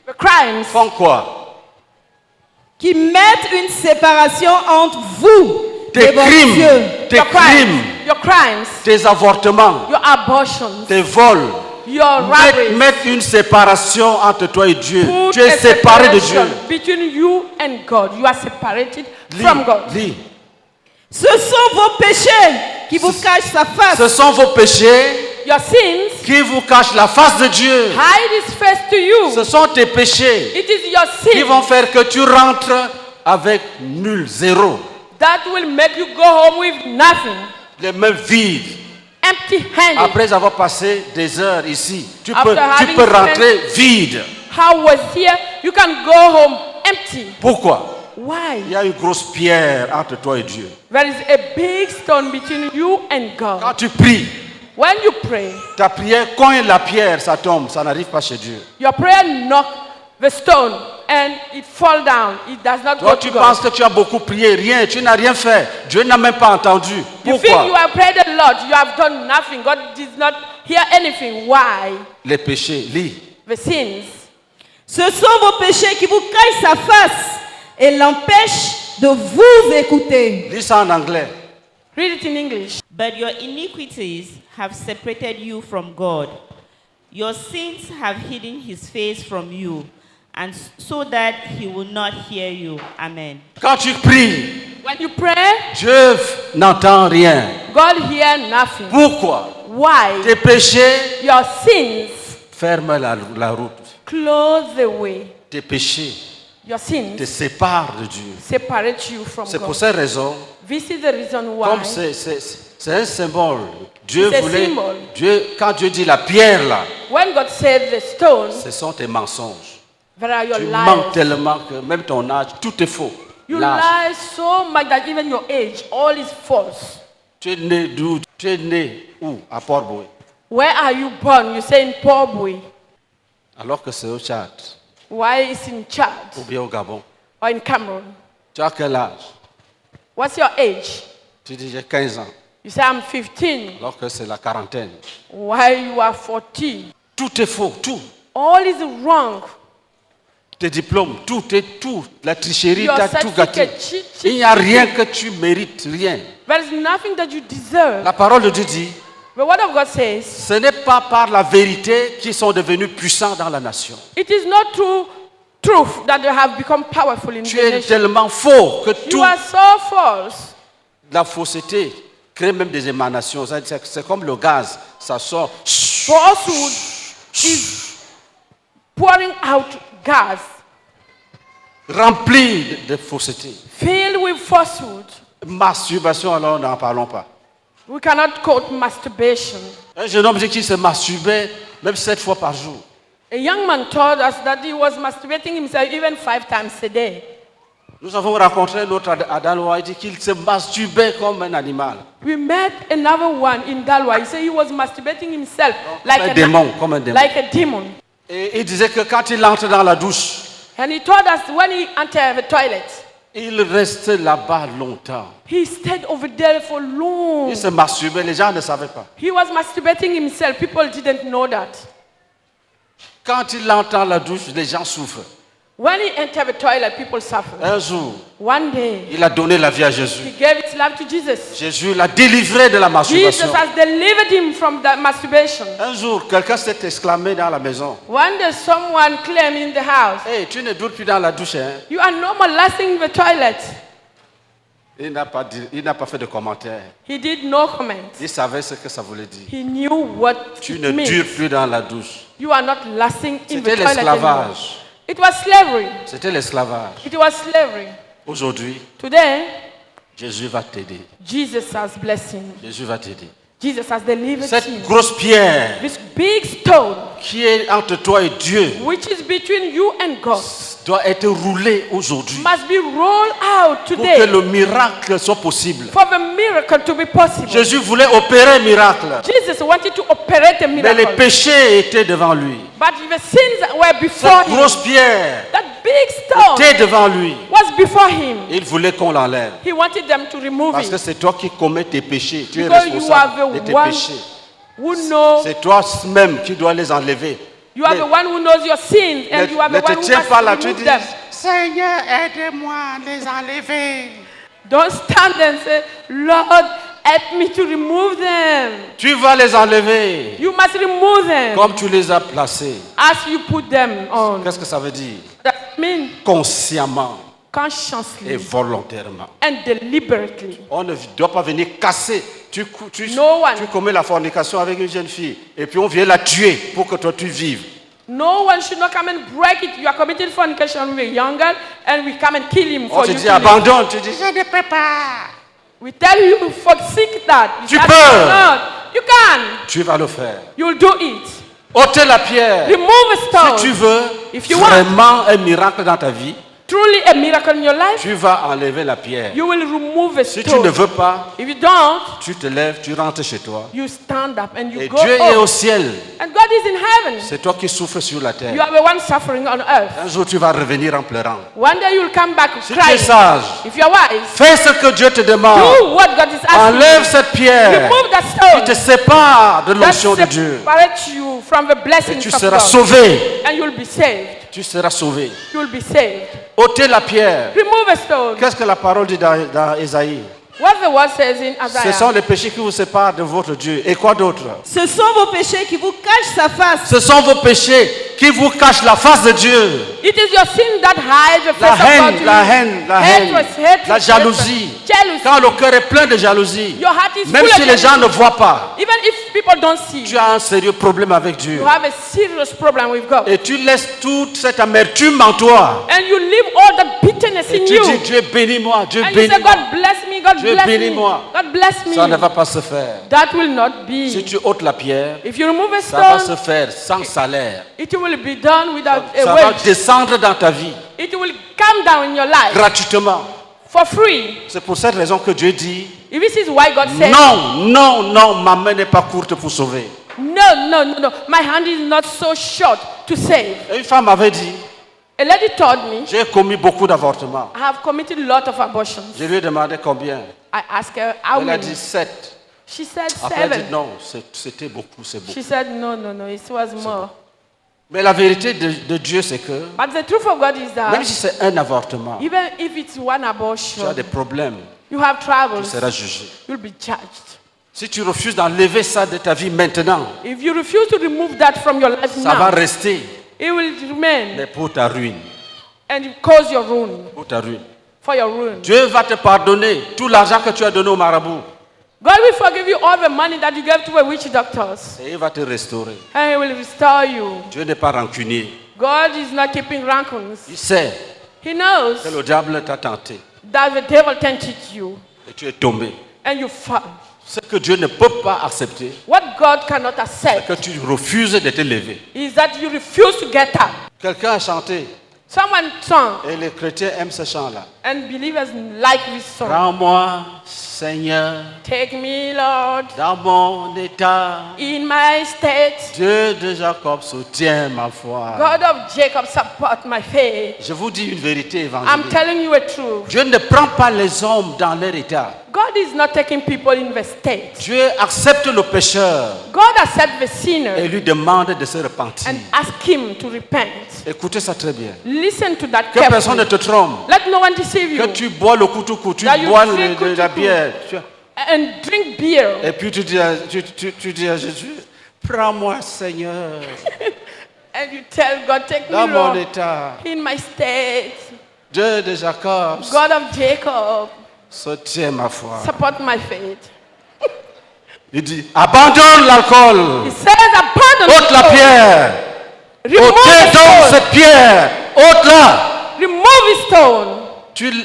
The crimes font quoi? qui mettent une séparation entre vous Tes et votre crimes, Dieu. tes your crimes, crimes, your crimes, tes avortements, your abortions, tes vols, your robberies. mettent une séparation entre toi et Dieu. Put Tu es a séparé de Dieu. separation between you and God. You are separated from God. Lis. Ce sont vos péchés qui vous cachent sa face. Ce sont vos péchés Your sins qui vous cachent la face de Dieu. hide His face to you. Ce sont tes péchés It is your qui sin vont faire que tu rentres avec nul, zéro, that will make you go home with nothing, les mains vides. empty-handed. Après avoir passé des heures ici, tu After peux having rentrer vide. How was here? You can go home empty. Pourquoi? Why? Il y a une grosse pierre entre toi et Dieu. There is a big stone between you and Quand God. tu pries, When you pray, ta prière, quand la pierre, ça tombe, ça n'arrive pas chez Dieu. your prayer knock the stone and it fall down. It does not go Toi, tu to penses God. que tu as beaucoup prié, rien, tu n'as rien fait. Dieu n'a même pas entendu. You think Pourquoi? you have prayed a lot, you have done nothing. God did not hear anything. Why? Les péchés, lis. The sins. Ce sont vos péchés qui vous cachent sa face et l'empêchent de vous écouter. Lis ça en anglais. Read it in English. But your iniquities have separated you from God. Your sins have hidden his face from you, and so that he will not hear you. Amen. Quand tu pries, When you pray, Dieu n'entend rien. God hear nothing. Pourquoi? Why? Tes péchés Your sins ferment la route. close the way. Tes péchés Your sins te séparent de Dieu. separate you from C'est pour God. cette raison, This is the reason why. comme c'est un symbole, Dieu It's a voulait, symbol. quand Dieu dit la pierre là, When God said the stone, ce sont tes mensonges. there are your Tu mens lies. tellement que même ton âge, tout est faux. You L'âge. lie so much that even your age, all is false. Tu es né d'où? Tu es né où? À Port-Boué. Where are you born? You say in Pobwe. Alors que c'est au Tchad Why is in Chad ou bien au Gabon. or in Cameroon? Tu as quel âge? What's your age? Tu dis j'ai 15 ans. You say I'm 15. Alors que c'est la quarantaine. Why you are 40? Tout est faux, tout. All is wrong. Tes diplômes, tout est tout. La tricherie Your t'a tout gâté. certificate, cheat. Il n'y a rien que tu mérites, rien. There is nothing that you deserve. La parole de Dieu dit, The word of God says, ce n'est pas par la vérité qu'ils sont devenus puissants dans la nation. it is not through truth that they have become powerful in Tu the es nation. tellement faux que You tout, are so false. la fausseté crée même des émanations. C'est comme le gaz, ça sort. Falsehood is pouring out gas Rempli de fausseté. filled with falsehood. Masturbation, alors n'en parlons pas. We cannot quote masturbation. Un jeune homme dit qu'il se masturbait même 7 fois par jour. A young man told us that he was masturbating himself even 5 times a day. Nous avons rencontré un autre à Daloa, il dit qu'il se masturbait comme un animal. We met another one in Dalwa. He said he was masturbating himself like un démon, comme un démon. like a demon. Et il disait que quand il entre dans la douche, And he told us when he entered the toilet, il restait là-bas longtemps. he stayed over there for long. Il se masturbait, les gens ne savaient pas. He was masturbating himself. People didn't know that. Quand il entre dans la douche, les gens souffrent. When he entered the toilet, people suffered. Un jour, One day, il a donné la vie à he Jésus. gave his life to Jesus. Jésus l'a délivré de la Jesus masturbation. has delivered him from that masturbation. Un jour, quelqu'un s'est exclamé dans la maison. One day, someone claimed in the house, Hey, tu ne doutes plus dans la douche, hein? "You are no more lasting in the toilet." Il n'a pas fait de commentaire. He did no comment. Il savait ce que ça voulait dire. He knew what Tu it ne meant. dures plus dans la douche. You are not lasting in the C'était toilet anymore. l'esclavage. It was slavery. C'était l'esclavage. It was slavery. Aujourd'hui, Today, Jésus va t'aider. Jesus has blessed him. Jésus va t'aider. Jesus has delivered Cette him. grosse pierre This big stone, qui est entre toi et Dieu, which is between you and God, doit être roulé aujourd'hui must be rolled out pour que today le miracle soit possible. for the miracle to be possible. Jésus voulait opérer un miracle, Jesus wanted to operate a mais les miracle, péchés étaient devant lui. but the sins were before Cette him. grosse pierre That big stone était devant lui. was before him. Il voulait qu'on l'enlève. He wanted them to remove Parce que it. c'est toi qui commets tes péchés. Tu es Because you responsable are de the tes one péchés. who knows. C'est toi même qui dois les enlever. You are the one who knows your sins, and you are the Ne te one who tiens must pas là, tu remove dis, them. Seigneur, aide-moi à les enlever. Don't stand and say, Lord, help me to remove them. Tu vas les enlever You must remove them comme tu les as placés. as you put them on. Qu'est-ce que ça veut dire? That means Consciemment et consciously volontairement. and deliberately. On ne doit pas venir casser. Tu No one. commets la fornication avec une jeune fille et puis on vient la tuer pour que toi tu vives. No one should not come and break it. You are committing fornication with a young girl, and we come and kill him On for te you dit to live. abandonne, tu dis je ne peux pas. We tell you, forsake that. Tu That peux. is not. You can. Tu vas le faire. You'll do it. Ôtez la pierre. Remove a stone. Si tu veux If you want. vraiment un miracle dans ta vie, Truly a miracle in your life, tu vas enlever la pierre. you will remove a Si tu stone. ne veux pas, If you don't, tu te lèves, tu rentres chez toi. you stand up and you Et go Dieu est au up. ciel. And God is in heaven. C'est toi qui souffres sur la You terre. are the one suffering on earth. Un jour, tu vas revenir en pleurant. One day you'll come back Si tu es crying. sage, If you're wise, fais ce que Dieu te demande. do what God is asking. Enlève cette pierre Remove that qui te stone sépare de that l'onction de Dieu. separates you from the Et blessings tu of seras God. sauvé. And you'll be saved. Tu seras sauvé. You'll be saved. Ôtez la pierre. Remove a stone. Qu'est-ce que la parole dit dans Ésaïe? What the word says in Ce Isaiah. sont les péchés qui vous séparent de votre Dieu. Et quoi d'autre? Ce sont vos péchés qui vous cachent sa face. Ce sont vos péchés qui vous cachent la face de Dieu. It is your sin that hides the La face of God haine, to la you. haine, la haine, Hatred, la jalousie. jealousy. Quand le cœur est plein de jalousie, Your heart is même full si of les gens ne jealousy. voient pas, Even if people don't see, tu as un sérieux problème avec Dieu. you have a serious problem with God. Et tu laisses toute cette amertume en toi. And you leave all the bitterness Et in tu you. dis, Dieu bénis-moi, Dieu And you say, bénis-moi. God bless me, God Dieu bless me. bénis-moi. God bless me. Ça ne va pas se faire. That will not be. Si tu ôtes la pierre, If you remove a ça va se stone, faire sans salaire. it will be done without Ça a va wage. descendre dans ta vie It will come down in your life gratuitement. for free. C'est pour cette raison que Dieu dit, If this is why God said, non, non, non, ma main n'est pas courte pour sauver. no, no, no, no, my hand is not so short to save. Et une femme avait dit, A lady told me, j'ai commis beaucoup d'avortements. I have committed a lot of abortions. Je lui ai demandé combien. I asked her, how Elle a many? dit 7. She said Après, elle a dit 7. non, c'était beaucoup, c'est beaucoup. She said, no, no, no, it was more. Mais la vérité de Dieu, c'est que But the truth of God is même that si c'est un avortement, even if it's one tu as abortion, des problèmes, you have tu troubles, seras jugé. you'll be judged. Si tu refuses d'enlever ça de ta vie maintenant, If you refuse to remove that from your life ça va now, rester, it will remain mais pour ta ruine. and it cause your ruin, Pour ta ruine. for your ruin. Dieu va te pardonner tout l'argent que tu as donné au marabout. God will forgive you all the money that you gave to a witch doctors, Et il va te restaurer. and He will restore you. Dieu n'est pas rancunier. God is not keeping rancors. Il sait He knows que le diable t'a tenté that the devil tempted you et tu es tombé. and you fall. Ce que Dieu ne peut pas accepter, What God cannot c'est accept que tu refuses de te lever. is that you refuse to get up. Quelqu'un a chanté, Someone sung, et les chrétiens aiment ce chant-là. and believers like this song. Prends-moi, Seigneur, Take me, Lord, dans mon état. in my state. Dieu de Jacob soutient ma foi. God of Jacob, support my faith. Je vous dis une vérité I'm évangélique. telling you a truth. Dieu ne prend pas les hommes dans leur état. God is not taking people in the state. Dieu accepte le pécheur God accepts the et sinner lui demande de se repentir. and ask him to repent. Écoutez ça très bien. Listen to that Que personne ne carefully. te trompe. Let no one deceive Que you. tu bois le coutou, tu That you bois drink de la kutuku. bière. And drink beer. Et puis tu dis à Jésus, prends-moi Seigneur, And you tell God, take me, dans mon Lord, état. in my state. Dieu de Jacob God of Jacob, soutient ma foi. support my faith. Il dit, abandonne l'alcool. He says, abandon Ôte la pierre. Remove Ôtez the donc stone. cette pierre. Ôte-la. Remove the stone.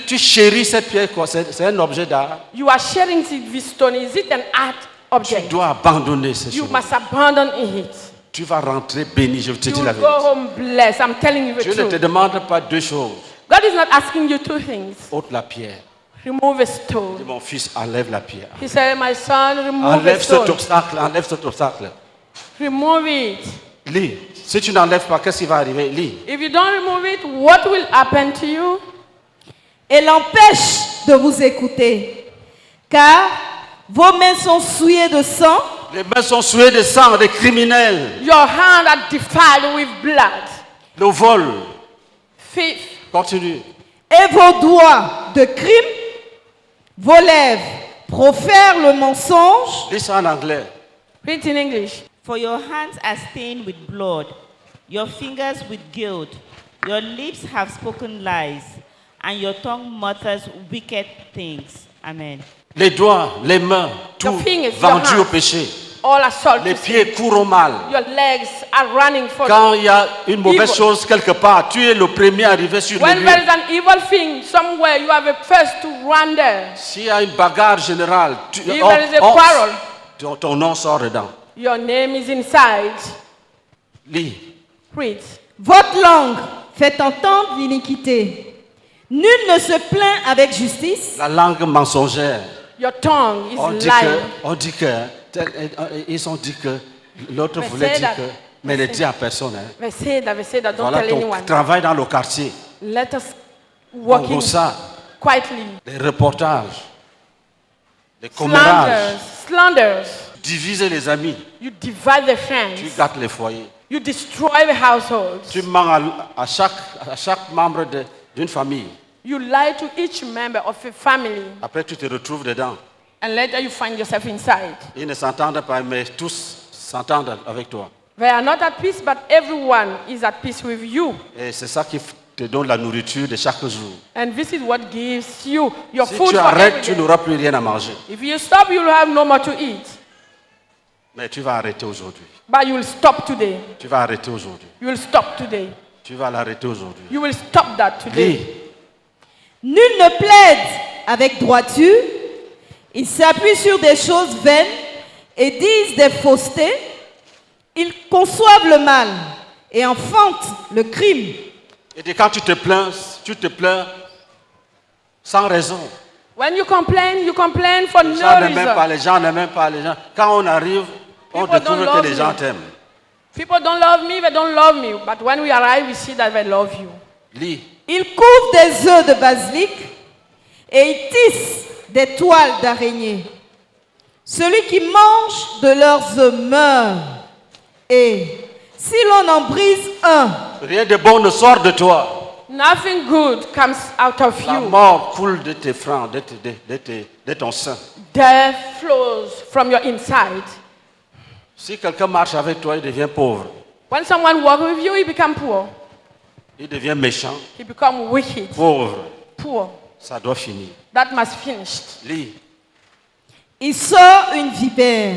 Tu chéris cette pierre, quoi. C'est un objet d'art. You are sharing this stone. Is it an art Tu object? dois abandonner ces You choses. must abandon it. Tu vas rentrer béni, je te You dis la will go vérité. home blessed. I'm telling you the Dieu ne te truth. demande pas deux choses. God is not asking you two things. Ôte la pierre. Remove a Dis, stone. mon fils, enlève la pierre. He said, my son, remove a Enlève cet stone. obstacle, enlève cet obstacle. Remove it. Lis. Si tu n'enlèves pas, qu'est-ce qui va arriver? Lis. If you don't remove it, what will happen to you? Et l'empêche de vous écouter, car vos mains sont souillées de sang Les mains sont souillées de sang des criminels. Your hands are defiled with blood. Le vol. Thief. Continue. et vos doigts de crime, vos lèvres profèrent le mensonge. Lis ça en anglais. Read in English. For your hands are stained with blood, your fingers with guilt. Your lips have spoken lies, and your tongue mutters wicked things. Amen. Les doigts, les mains, tout Your fingers, vendu your au hands. péché. All assault. Les to sin. pieds courent au mal. Your legs are running for Quand il y a une mauvaise Evil. chose quelque part, tu es le premier arrivé sur le When lieu. there is an evil thing somewhere, you are the first to run there. S'il y a une bagarre générale, If there is a quarrel, ton nom sort dedans. your name is inside. Lis. Read. Votre langue fait entendre l'iniquité. Nul ne se plaint avec justice. La langue mensongère. Your tongue is On dit lying. ils ont dit que l'autre Mais voulait c'est dire la- que, mais ne dis à personne. Hein. They say that. Don't Voilà tell ton anyone. travail dans le quartier. Let us walk Comme in ça, quietly. des reportages, des commérages, Slanders. diviser les amis, You divide the tu friends. gâtes les foyers. You destroy the households. Tu mens à chaque membre d'une famille. You lie to each member of a family, Après, tu te retrouves dedans. and later you find yourself inside. Ils ne s'entendent pas, mais tous s'entendent avec toi. They are not at peace, but everyone is at peace with you. Et c'est ça qui te donne la nourriture de chaque jour. And this is what gives you your Si food tu for arrêtes, every tu day. n'auras plus rien à manger. If you stop, you will have no more to eat. Mais tu vas arrêter aujourd'hui. But you will stop today. Tu vas arrêter aujourd'hui. You will stop today. Tu vas l'arrêter aujourd'hui. You will stop that today. Lis. Nul ne plaide avec droiture. Ils s'appuient sur des choses vaines et disent des faussetés. Ils conçoivent le mal et enfantent le crime. Et puis quand tu te plains sans raison. When you complain for Les no gens n'aiment pas, reason. les gens n'aiment pas, les gens. Quand on arrive, on People découvre don't que love les gens me. t'aiment. People don't love me, they don't love me. But when we arrive, we see that they love you. Lis. Ils couvrent des œufs de basilic et ils tissent des toiles d'araignée. Celui qui mange de leurs œufs meurt. Et si l'on en brise un, Rien de bon ne sort de toi. Nothing good comes out of La you. mort coule de tes francs, de ton sein. Death flows from your inside. Si quelqu'un marche avec toi, il devient pauvre. When someone walks with you, he becomes poor. Il devient méchant, He becomes wicked. pauvre. Poor. Ça doit finir. That must finish. Lis. il sort une vipère.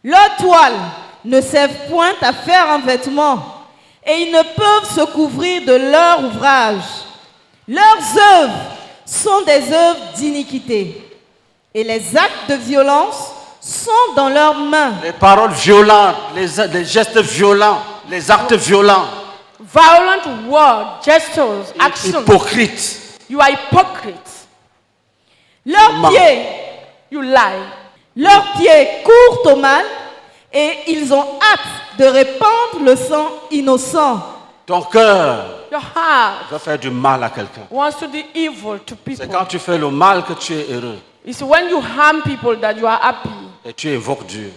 Leurs toiles ne servent point à faire un vêtement et ils ne peuvent se couvrir de leur ouvrage. Leurs œuvres sont des œuvres d'iniquité et les actes de violence sont dans leurs mains. Les paroles violentes, les gestes violents, les actes violents, Violent words, gestures, actions. hypocrites. You are hypocrite. Leurs Maman. pieds, You lie. leurs pieds courent au mal et ils ont hâte de répandre le sang innocent. Ton cœur Your heart va faire du mal à quelqu'un. wants to do evil to C'est people. quand tu fais le mal que tu es heureux It's when you harm people that you are happy et tu évoques Dieu.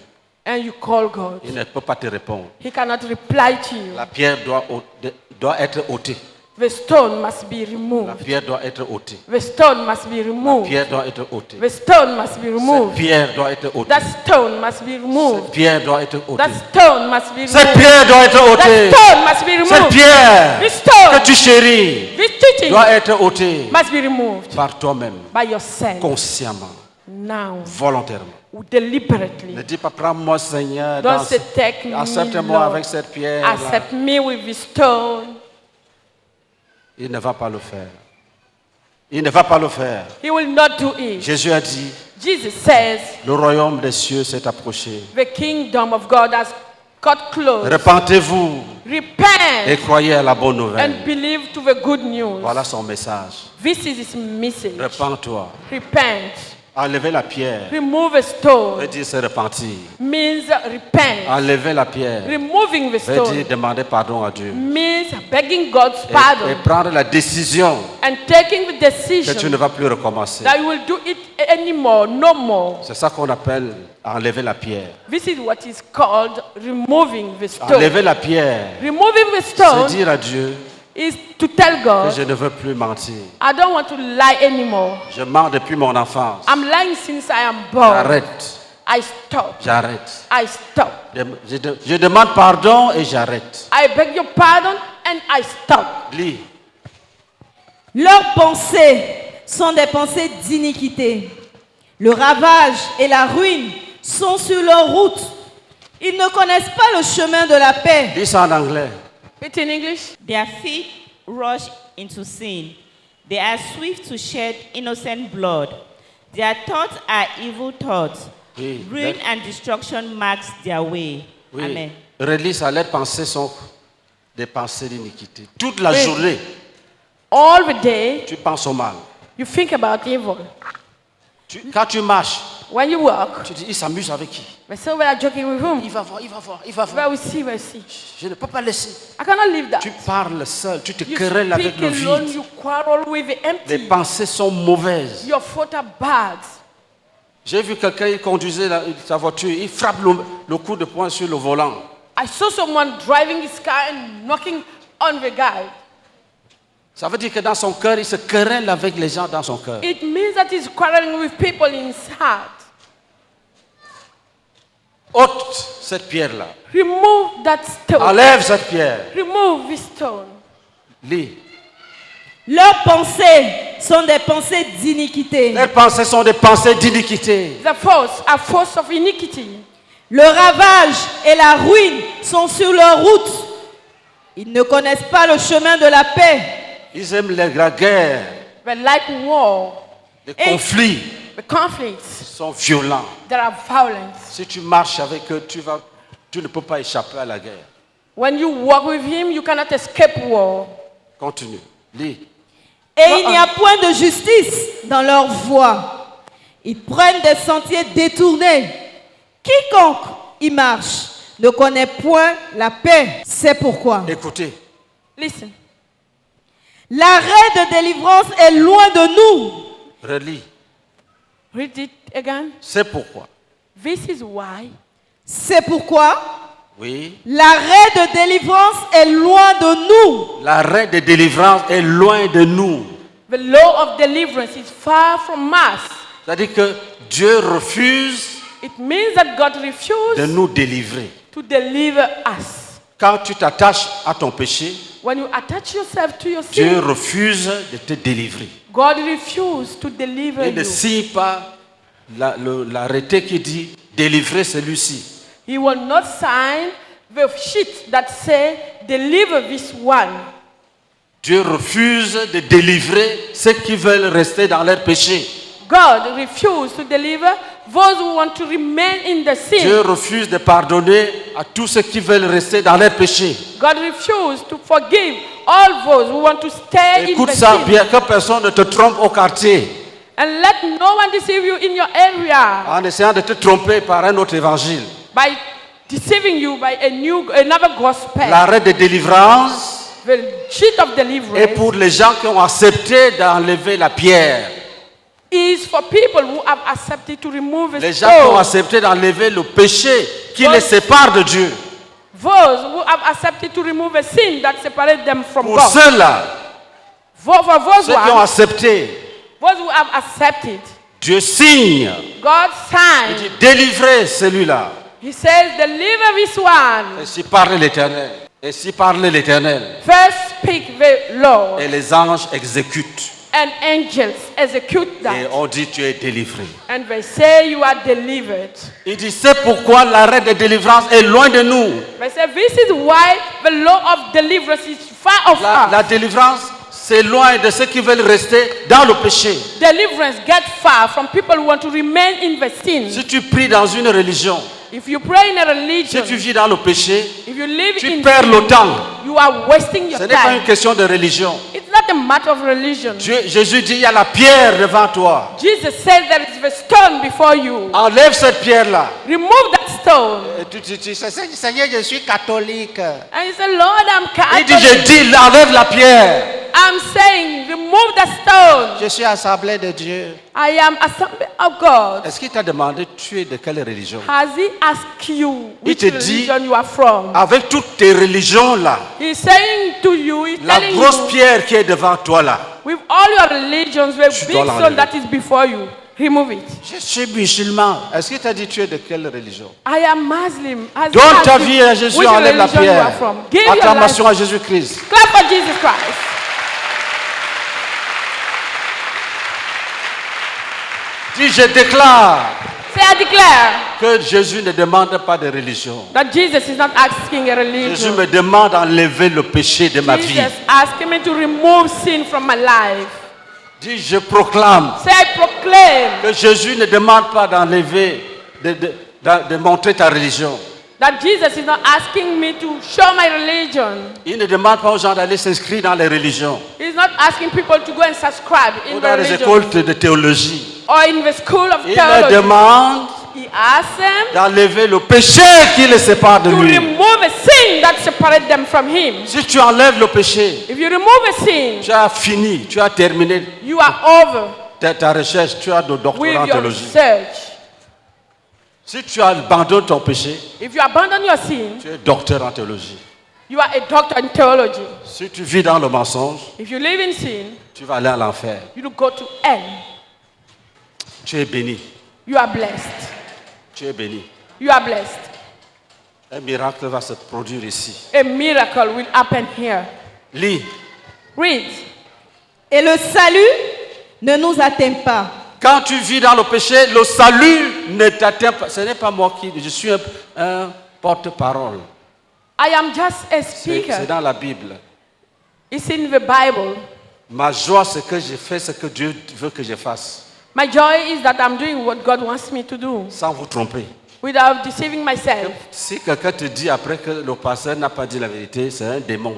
and you call God. Il ne peut pas te répondre. He cannot reply to you. La pierre doit être ôtée. The stone must be La removed. pierre doit être ôtée. The stone must be La removed. pierre doit être ôtée. The stone must be Cette removed. pierre doit être ôtée. That stone must be Cette removed. pierre doit être ôtée. That stone must be Cette removed. pierre doit être That ôtée. stone must be Cette removed. pierre This stone, que tu chéris this teaching doit être ôtée must be removed par toi-même, by yourself consciemment, now, volontairement. deliberately. Ne dis pas, prends-moi Seigneur, Don't say, take me, accepte-moi Lord. avec cette pierre. Accept me with this stone. Il ne va pas le faire. Il ne va pas le faire. He will not do it. Jésus a dit, Jesus says, le royaume des cieux s'est approché. the kingdom of God has cut close. Repentez-vous et Repent croyez à la bonne nouvelle. and believe to the good news. Voilà son message. This is his message. Repends-toi. Repent. Enlevez la pierre. Remove a stone Veut dire se repentir. means repent. Enlevez la pierre. Removing the Veut dire stone demander pardon à Dieu. means begging God's Et pardon prendre la décision and taking the que tu decision ne vas plus recommencer. that you will do it anymore, no more. C'est ça qu'on appelle enlever la pierre. This is what is called removing the stone. Enlever la pierre, Removing the c'est stone dire à Dieu is to tell que God, je ne veux plus mentir. I don't want to lie anymore. Je mens depuis mon enfance. I'm lying since I am born. J'arrête, I stop. j'arrête. I stop. Je demande pardon et j'arrête. I beg your pardon and I stop. Lis. Leurs pensées sont des pensées d'iniquité. Le ravage et la ruine sont sur leur route. Ils ne connaissent pas le chemin de la paix. Lis ça en anglais. It in English? Their feet rush into sin. They are swift to shed innocent blood. Their thoughts are evil thoughts. Oui. Ruin and destruction marks their way. Oui. Amen. Relis ça. Leurs pensées sont des pensées d'iniquité. Toute la Oui. journée, All the day, tu penses au mal. you think about evil. Quand tu marches, When you walk, tu dis, il s'amuse avec qui? they say, we are joking with whom? Il va voir, il va voir, il va voir. Well, we see, we see. Je ne peux pas laisser. I cannot leave that. Tu parles seul, tu te You querelles avec speak le alone, vide. you quarrel with the Les empty. pensées sont mauvaises. Your thoughts are bad. J'ai vu quelqu'un, il conduisait sa voiture, il frappe le coup de poing sur le volant. I saw someone driving his car and knocking on the guy. Ça veut dire que dans son cœur, il se querelle avec les gens dans son cœur. It means that he's quarreling with people in his heart. Ôte cette pierre-là. Remove that stone. Enlève cette pierre. Remove this stone. Lis. Leurs pensées sont des pensées d'iniquité. Les pensées sont des pensées d'iniquité. The force, a force of iniquity. Le ravage et la ruine sont sur leur route. Ils ne connaissent pas le chemin de la paix. Ils aiment la guerre. They like war. Les conflits The conflicts sont violents. that are violent. Si tu marches avec eux, tu ne peux pas échapper à la guerre. When you walk with him, you cannot escape war. Continue. Lis. Et il n'y a point de justice dans leur voie. Ils prennent des sentiers détournés. Quiconque y marche ne connaît point la paix. C'est pourquoi Écoutez. Listen. l'arrêt de délivrance est loin de nous. Relis. Read it again. C'est pourquoi. This is why C'est pourquoi Oui. l'arrêt de délivrance est loin de nous. L'arrêt de délivrance est loin de nous. the law of deliverance is far from us. C'est-à-dire que Dieu refuse It means that God de refused nous délivrer. to deliver us. Quand tu t'attaches à ton péché, When you attach yourself to your Dieu sin, refuse de te délivrer. God refused to deliver Il ne you. signe pas l'arrêté qui dit délivrer celui-ci. He will not sign the sheet that say, deliver this one. Dieu refuse de délivrer ceux qui veulent rester dans leur péché. God refused to deliver those who want to remain in the sin. Dieu refuse de pardonner à tous ceux qui veulent rester dans leur péché. God refused to forgive all those who want to stay in Écoute the ça sin. bien, que personne ne te trompe au quartier And let no one deceive you in your area en essayant de te tromper par un autre évangile. by deceiving you by another gospel. L'arrêt de délivrance The sheet of est deliverance pour les gens qui ont accepté d'enlever la pierre. is for people who have accepted to remove Les a gens qui ont stone. accepté d'enlever le péché qui Bon. les sépare de Dieu. Those who have accepted to remove a sin that separates them from Pour God. ceux-là, For those ceux qui ont ones, accepté, those who have accepted, Dieu signe. God Il signed. dit délivrez celui-là. He says, deliver this one. Ainsi parle l'Éternel. Ainsi parle l'Éternel. First speak the Lord, Et les anges exécutent. and angels execute Et that. on dit tu es délivré. And they say you are delivered. Il dit c'est pourquoi l'arrêt de délivrance est loin de nous. They say this is why the law of deliverance is far of La us. délivrance, c'est loin de ceux qui veulent rester dans le péché. Deliverance get far from people who want to remain in the sin. Si tu pries dans une religion, If you pray in a Si religion, tu vis dans le péché, if you live tu in perds le sin, temps. you are wasting your Ce n'est pas une time. question de religion. It's not a matter of religion. Jésus dit, il y a la pierre devant toi. Jesus said there is a stone before you. Enlève cette pierre-là. Remove that stone. Et tu sais, Seigneur, je suis catholique. And you say, Lord, I'm Il dit, Catholic. je dis, enlève la pierre. I'm saying, remove the stone. Je suis assemblée de Dieu. I am assembly of God. Est-ce qu'il t'a demandé, tu es de quelle religion? Has he asked you which te dit- religion you are from? Avec toutes tes religions-là, He's saying to you, he's la telling grosse you, pierre qui est devant toi là, with all your religions, the Tu big dois stone l'enlever. that is before you, remove it. je suis musulman. Est-ce qu'il t'a dit, tu es de quelle religion? I am Muslim. Has he Donne asked ta you vie à Jésus, which enlève la religion you are pierre. from? Give your life. Acclamation à Jésus-Christ. Clap for Jesus Christ. Dis, je déclare Say, I declare que Jésus ne demande pas de religion. that Jesus is not asking a Jésus religion. me demande d'enlever le péché de ma vie. Jesus asking me to remove sin from my life. Dis, je proclame Say, I proclaim que Jésus ne demande pas d'enlever, de montrer ta religion. that Jesus is not asking me to show my religion. Il ne demande pas aux gens d'aller s'inscrire dans les religions He's not asking people to go and subscribe ou in dans the les religion écoles de théologie. or in the school of Il me theology. demande He asks them d'enlever le péché qui les sépare de to lui. remove a sin that separates them from Him. Si tu enlèves le péché, If you remove a sin, tu as fini, tu as terminé you are over ta recherche, tu as le doctorat with en your théologie. research. Si tu abandonnes ton péché, If you abandon your sin, tu es docteur en théologie. you are a doctor in theology. Si tu vis dans le mensonge, If you live in sin, tu vas aller à l'enfer. you will go to hell. Tu es béni. You are blessed. Tu es béni. You are blessed. Un miracle va se produire ici. A miracle will happen here. Lis. Read. Et le salut ne nous atteint pas. Quand tu vis dans le péché, le salut ne t'atteint pas. Ce n'est pas moi qui... Je suis un porte-parole. I am just a C'est speaker. dans la Bible. It's in the Bible. Ma joie, c'est que je fais ce que Dieu veut que je fasse. My joy is that I'm doing what God wants me to do Sans vous tromper. without deceiving myself. Si quelqu'un te dit après que le pasteur n'a pas dit la vérité, c'est un démon.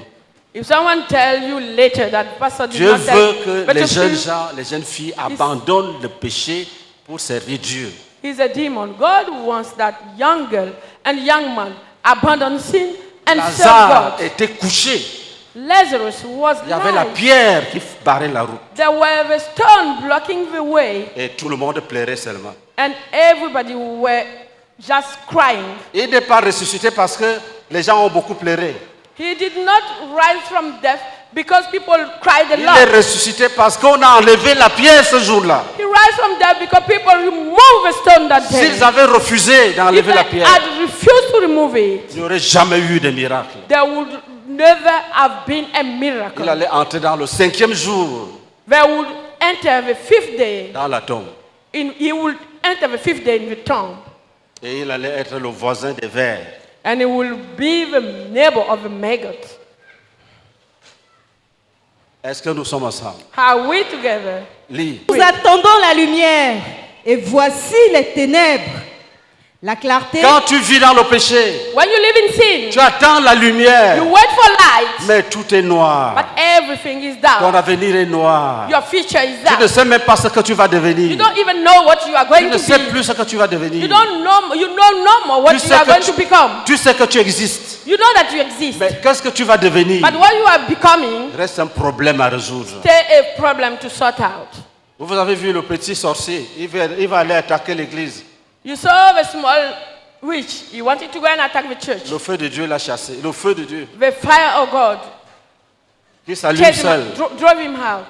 If someone tells you later that pastor did Dieu not tell, veut que but les you jeunes still- gens, les jeunes filles abandonnent le péché pour servir Dieu. he's a demon. God wants that young girl and young man abandon sin and serve Lazare God. était couché. Lazarus was Il y avait la lying. pierre qui barrait la route. There were a stone blocking the way, Et tout le monde pleurait seulement. and everybody were just crying. Il n'est pas ressuscité parce que les gens ont beaucoup pleuré. He did not rise from death because people cried a Il est lot. ressuscité parce qu'on a enlevé la pierre ce jour-là. He rise from death because people removed the stone that day. S'ils avaient refusé If d'enlever they la pierre, had refused to remove it, il n'y aurait jamais eu de miracle. there would never have been a miracle. Il allait entrer dans le 5e jour They would enter the fifth day. dans la tombe. He would enter the fifth day in the tomb, Et il allait être le voisin des vers. and he will be the neighbor of the maggot. Est-ce que nous sommes ensemble? Are we together? Lis. Nous attendons la lumière. Et voici les ténèbres. La clarté. Quand tu vis dans le péché, When you live in sin, tu attends la lumière, you wait for light, mais tout est noir. but everything is Ton dark. avenir est noir. Your future is Tu ne dark. sais même pas ce que tu vas You devenir. don't even know what you are Tu going ne to sais be. plus ce que tu vas devenir. You don't know more what Tu you sais are que going to become. tu sais que tu existes. You know that you exist. Mais qu'est-ce que tu vas devenir? But what you are becoming, Reste un problème à résoudre. stay a problem to sort out. Vous avez vu le petit sorcier, il va aller attaquer l'église. You saw the small witch. He wanted to go and attack the church. Le feu de Dieu l'a chassé. Le feu de Dieu The fire of God qui s'allume chased him, seul. drove him out.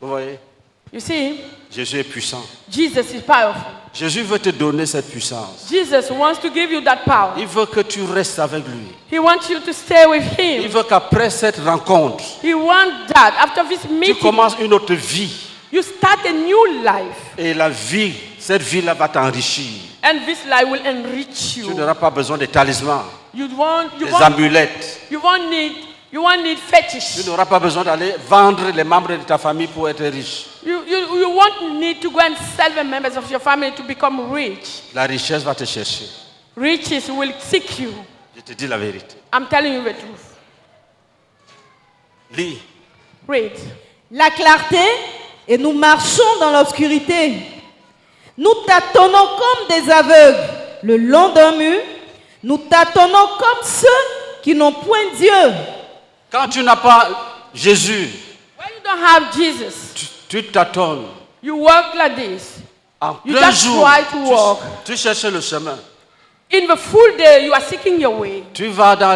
Vous voyez? You see, Jésus est puissant. Jesus is powerful. Jésus veut te donner cette puissance. Jesus wants to give you that power. Il veut que tu restes avec lui. He wants you to stay with Il him. veut qu'après cette rencontre, He wants that after this tu meeting, commences une autre vie. you start a new life. Et la vie, cette vie-là va t'enrichir. And this life will enrich Tu you. n'auras pas besoin de talismans, You des amulettes. won't need fetish. Tu n'auras pas besoin d'aller vendre les membres de ta famille pour être riche. You you won't need to go and sell the members of your family to become rich. La richesse va te chercher. Riches will seek you. Je te dis la vérité. I'm telling you the truth. Lis. Read. La clarté et nous marchons dans l'obscurité. Nous tâtonnons comme des aveugles le long d'un mur. Nous tâtonnons comme ceux qui n'ont point Dieu. Quand tu n'as pas Jésus, When you don't have Jesus, tu tâtonnes. you walk like this. En You plein just jour, try to walk. tu cherches le chemin. In the full day, you are seeking your way. Tu vas dans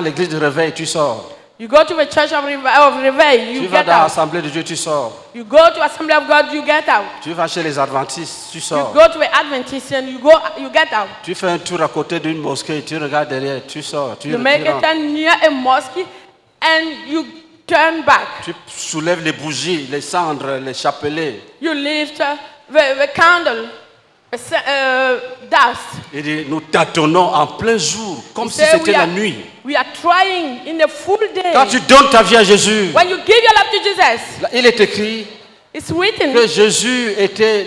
l'église de réveil, tu sors. You go to the church of Reveil, Tu you vas get dans out. l'assemblée de Dieu, tu sors. You go to Assembly of God, you get out. Tu vas chez les adventistes, tu You sors. go to the Adventist and you get out. Tu fais un tour à côté d'une mosquée, tu regardes derrière, tu sors. Tu You make a rentres. turn near a mosque and you turn back. Tu soulèves les bougies, les cendres, les chapelets. You lift the candle, dust. Il dit, nous tâtonnons en plein jour, comme He si said c'était la nuit. we are trying in the full day. Quand tu donnes ta vie à Jésus, When you give your life to Jesus, il est écrit it's written que Jésus était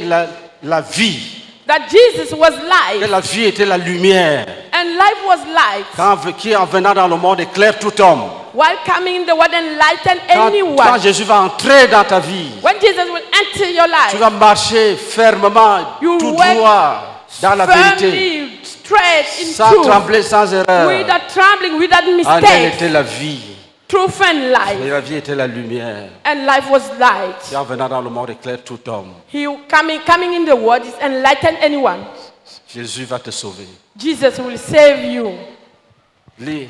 la vie, that Jesus was que life, la vie était la lumière. and life was light. Qui en venant dans le monde éclaire tout homme. While coming in the world enlighten Quand anyone. Jésus va entrer dans ta vie, When Jesus will enter your tu life, vas marcher fermement, You tout walk droit, dans la vérité, firmly, straight in sans truth, trembler, sans erreur. without trembling, without En elle mistake. était la vie, Truth and et life, la vie était la lumière. and life was light. Qui en venant dans le monde éclaire tout homme. He coming in the world is enlighten anyone. Jésus va te sauver. Jesus will save you. Lis.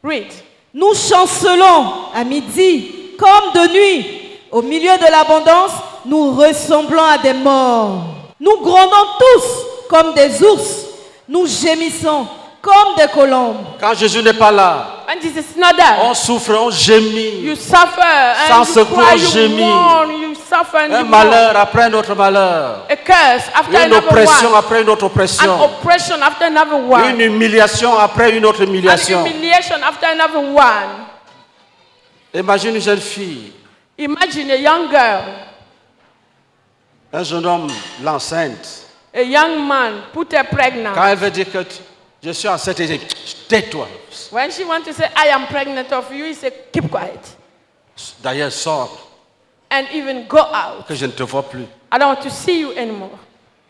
Read. Nous chancelons à midi comme de nuit. Au milieu de l'abondance, nous ressemblons à des morts. Nous grondons tous comme des ours. Nous gémissons comme des colombes. Quand Jésus n'est pas là, When Jesus is not there, on souffre, on gémit. you suffer Sans and you secours, cry, you gémis. mourn, you suffer and Un you malheur mourn. après un autre malheur. A curse after Une another oppression one. après une autre An oppression. oppression after another one. Une humiliation après une autre An humiliation. humiliation after another one. Imagine une jeune fille, Imagine a young girl, un jeune homme l'enceinte. a young man put her pregnant. Quand elle veut dire que je suis enceinte, elle dit tais-toi. When she wants to say, I am pregnant of you, he said, keep quiet. D'ailleurs, sors, And even go out. que je ne te vois plus. I don't want to see you anymore.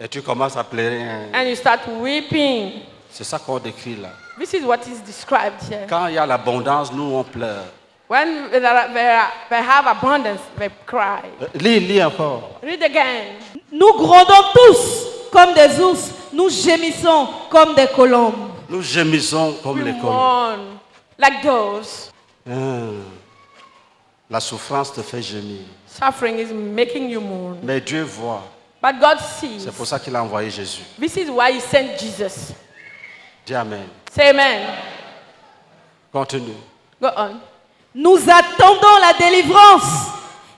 Et tu commences à pleurer. And you start weeping. C'est ça qu'on décrit là. This is what is described here. Quand il y a l'abondance, nous on pleure. When they have abundance, they cry. Lis encore. Read again. Nous grondons tous comme des ours. Nous gémissons comme des colombes. Nous gémissons comme We les colombes. mourn like those. La souffrance te fait gémir. Suffering is making you mourn. Mais Dieu voit. But God sees. C'est pour ça qu'il a envoyé Jésus. This is why he sent Jesus. Dis Amen. Say amen. Continue. Go on. Nous attendons la délivrance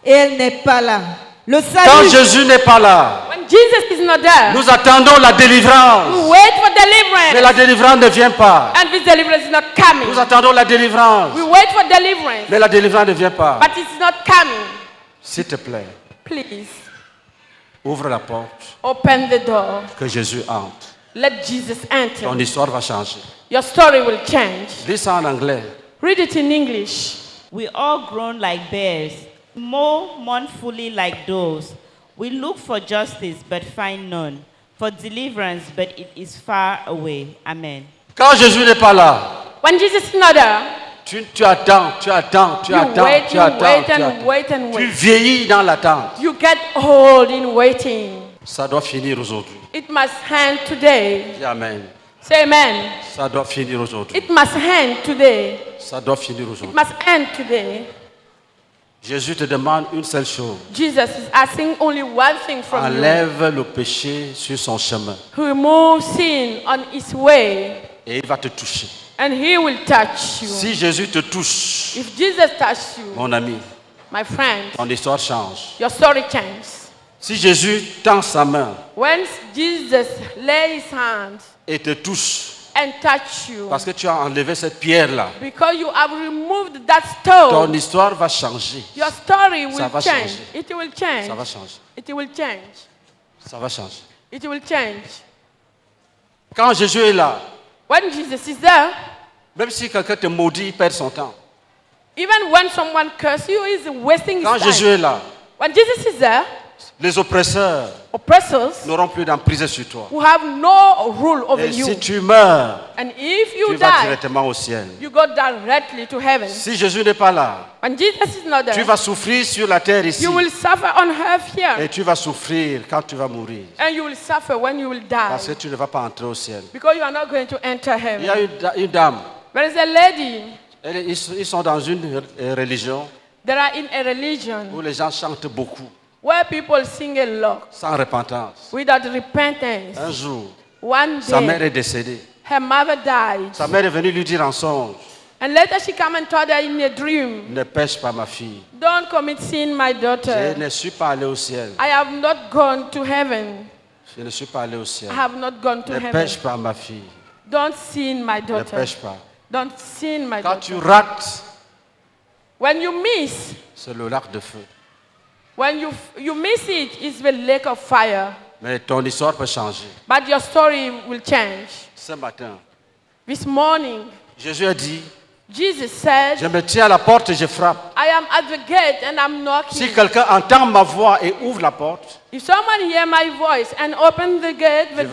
et elle n'est pas là. Le Quand salut, Jésus n'est pas là, When Jesus is not there, nous attendons la délivrance. we wait for Mais deliverance. la délivrance ne vient pas. And this deliverance is not coming. Nous attendons la délivrance. We wait for deliverance. Mais la délivrance ne vient pas. But it's not coming. S'il te plaît, Please ouvre la porte, open the door. que Jésus entre. Let Jesus enter. Ton histoire va changer. Your story will change. Lis ça en anglais. Read it in English. We all groan like bears, mournfully like doves. We look for justice, but find none. For deliverance, but it is far away. Amen. Quand Jésus n'est pas là, When Jesus is not there, tu attends, tu attends, tu you attends, wait, tu you attends, wait tu and attends. wait and Tu wait. vieillis dans l'attente. You get old in waiting. Ça doit finir aujourd'hui. It must end today. Dis Amen. Say amen. Ça doit finir aujourd'hui. It must end today. Ça doit finir It aujourd'hui. must end today. Jésus te demande une seule chose. Jesus is asking only one thing from you. Enlève le péché sur son chemin. Remove sin on his way, Et il va te toucher. and he will touch you. Si Jésus te touche, If Jesus touches you, mon ami, my friend, ton histoire change. your story changes. Si Jésus tend sa main When Jesus lays his hand et te touche, and touch you. Parce que tu as enlevé cette pierre-là. Because you have removed that Ton stone. histoire va changer. Your story Ça will va change. changer. It will change. Ça va changer. It will change. Ça va changer. It will change. Quand Jésus est là, When Jesus is there, même si quelqu'un te maudit, il perd son temps. even when someone curses you, he's wasting Quand his Jésus time. est là, When Jesus is there, les oppresseurs oppressors n'auront plus d'emprise sur toi. who have no rule over Et you. si tu meurs, And if tu you vas die, directement au ciel. you go directly to heaven. Si Jésus n'est pas là, When Jesus is not tu there, vas souffrir sur la terre ici. you will suffer on earth here. Et tu vas souffrir quand tu vas mourir. And you will suffer when you will Parce que die. tu ne vas pas entrer au ciel. Because you are not going to enter Il y a heaven. une dame, There is a lady. ils sont dans une religion There are in a religion où les gens chantent beaucoup, where people sing a lot sans repentance. without repentance. Un jour, One sa mère day, est décédée. her mother died. Sa mère est venue lui dire en songe, And later she came and told her in a dream, ne pêche pas ma fille. don't commit sin, my Je daughter. ne suis pas allé au ciel. I have not gone to heaven. Je ne suis pas allé au ciel. I have not gone to Ne heaven. pêche pas ma fille. Don't sin, my Ne daughter. pêche pas. Don't sin, my Quand tu daughter. rates, When you miss, c'est le lac de feu. when you miss it, it's the lake of fire. Mais ton histoire peut changer. But your story will change. Ce matin, This morning, Jésus a dit, Jesus said, je me tiens à la porte et je frappe. I am at the gate and I'm knocking. Si quelqu'un entend ma voix et ouvre la porte, If someone hear my voice and open the gate, the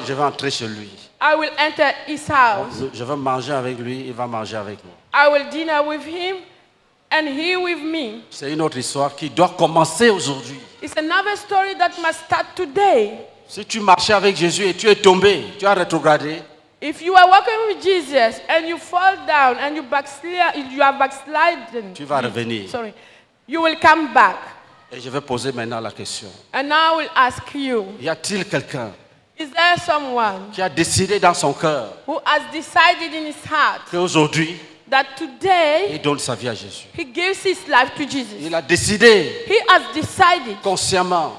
je vais entrer chez lui. I will enter his house. Je vais manger avec lui, il va manger avec moi. I will dinner with him and he with me. C'est une autre histoire qui doit commencer aujourd'hui. It's another story that must start today. Si tu marchais avec Jésus et tu es tombé, tu as rétrogradé, If you are walking with Jesus and you fall down and you are backsliding, tu vas revenir. sorry, you will come back. Et je vais poser maintenant la question. And now I will ask you, Y a-t-il quelqu'un is there someone qui a décidé dans son cœur who has decided in his heart qu'aujourd'hui, that today il donne sa vie à Jésus? he gives his life to Jesus? Il a décidé He has decided consciemment,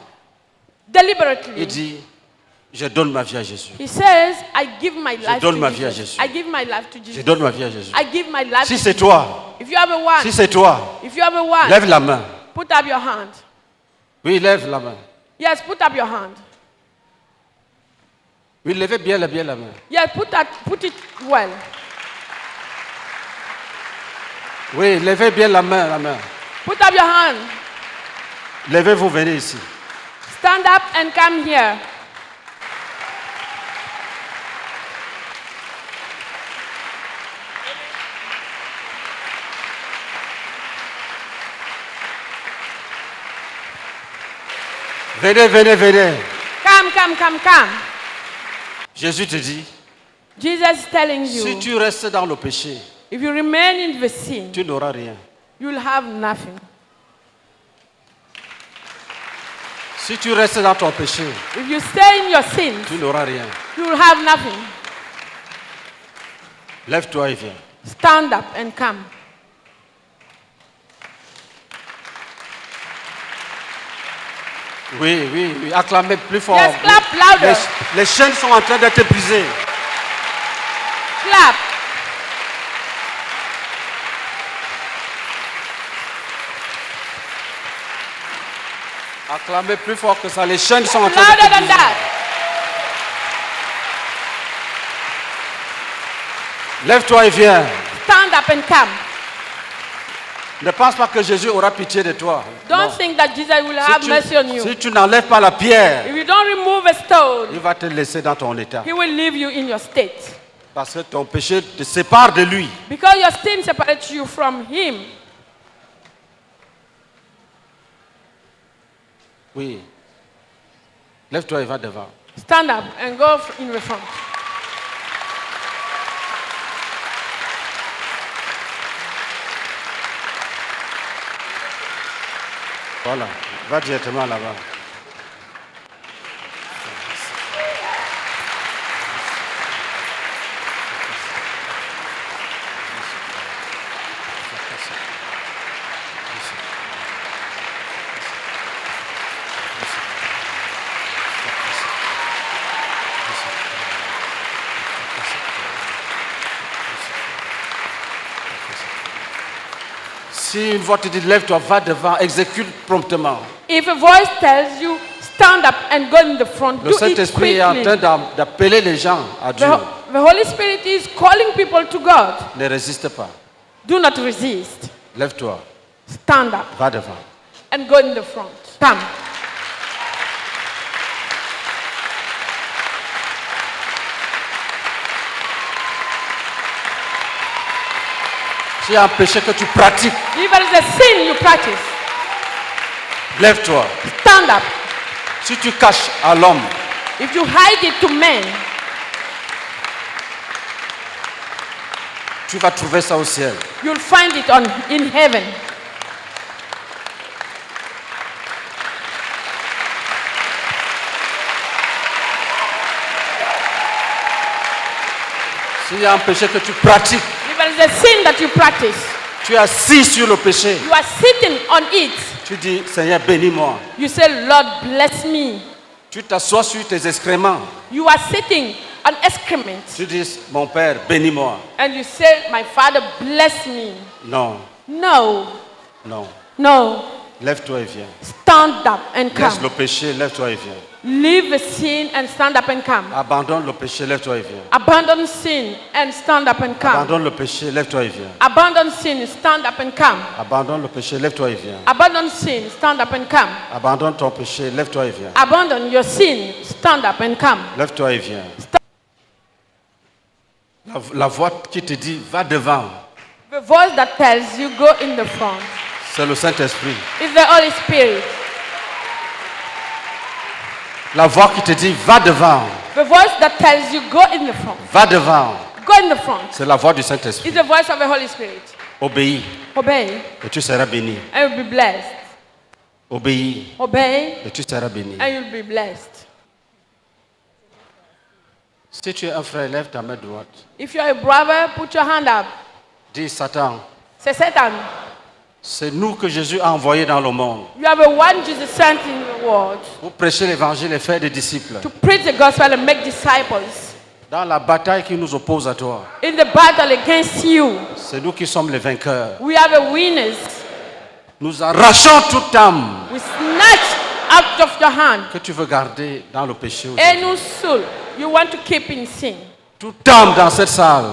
il deliberately. dit, je donne ma vie à Jésus. He says, I give my life donne to ma vie à Jesus. Jésus. I give my life to Je Jesus. donne ma vie à Jésus. I give my life Si to c'est Jesus. toi, If you have a one, si c'est toi, if you have a one, lève la main. put up your hand. Oui, lève la main. Yes, put up your hand. Oui, levez bien la main. Yes, put it well. Oui, levez bien la main. Put up your hand. Levez-vous, venez ici. Stand up and come here. Venez. Come. Jésus te dit, Jesus is telling si you, tu restes dans le péché, if you remain in the sin, tu n'auras rien. you'll have nothing. Si tu restes dans ton péché, If you stay in your sins, tu n'auras rien. you'll have nothing. Lève-toi et viens. Stand up and come. Oui. Acclamez plus fort. Yes, clap louder. Les chaînes sont en train d'être brisées. Clap. Acclamez plus fort que ça. Les chaînes sont en train Louder d'être than brisées. that. Lève-toi et viens. Stand up and come. Ne pense pas que Jésus aura pitié de toi. Don't Non. think that Jesus will have mercy on you. Si tu n'enlèves pas la pierre, If you don't remove a stone, il va te laisser dans ton état. he will leave you in your state. Parce que ton péché te sépare de lui. Because your sin separates you from him. Oui. Lève-toi et va devant. Stand up and go in the front. Voilà. Va directement là-bas. Si une voix te dit lève-toi, va devant, exécute promptement. If a voice tells you, stand up and go in the front, Le do it Saint-Esprit est en quickly. train d'appeler les gens à Dieu. The Holy Spirit is calling people to God. Ne résiste pas. Do not resist. Lève-toi, Stand up va devant. and go in the front. Come. S'il y a un péché que tu pratiques, If there is a sin you practice, lève-toi. stand up. Si tu caches à l'homme, If you hide it to men, tu vas trouver ça au ciel. you'll find it in heaven. S'il y a un péché que tu pratiques, If there is a sin that you practice, tu es assis sur le péché. you are sitting on it. Tu dis, Seigneur, bénis-moi. You say, Lord, bless me. Tu t'assois sur tes excréments. You are sitting on excrement. Tu dis, mon Père, bénis-moi. And you say, my Father, bless me. Non, No, non. no. Lève-toi et viens. Stand up and Laisse come. le péché, lève-toi et viens. Leave the sin and stand up and come. Abandonne le péché, lève-toi et viens. Abandon sin and stand up and come. Abandonne le péché, lève-toi et viens. Abandon sin, stand up and come. Abandonne le péché, lève-toi et viens. Abandon sin, stand up and come. Abandonne ton péché, lève-toi et viens. Abandon your sin, stand up and come. Lève-toi et viens. La voix qui te dit, va devant, The voice that tells you, go in the front, c'est le Saint-Esprit. is the Holy Spirit. La voix qui te dit, va devant, The voice that tells you, go in the front, va devant, go in the front, c'est la voix du Saint-Esprit. is the voice of the Holy Spirit. Obéis Obey et tu seras béni. and you'll be blessed. Obéis Obey et tu seras béni. and you'll be blessed. Si tu es un frère, lève ta main droite. If you're a brother, put your hand up. Dis, Satan, Say, Satan, c'est nous que Jésus a envoyés dans le monde you are the one Jesus sent in the world pour prêcher l'évangile et faire des disciples. to preach the gospel and make disciples. Dans la bataille qui nous oppose à toi, In the battle against you, c'est nous qui sommes les vainqueurs. we are the winners. Nous arrachons toute âme We snatch out of your hand que tu veux garder dans le péché. aujourd'hui. any soul you want to keep in sin. Toute âme dans cette salle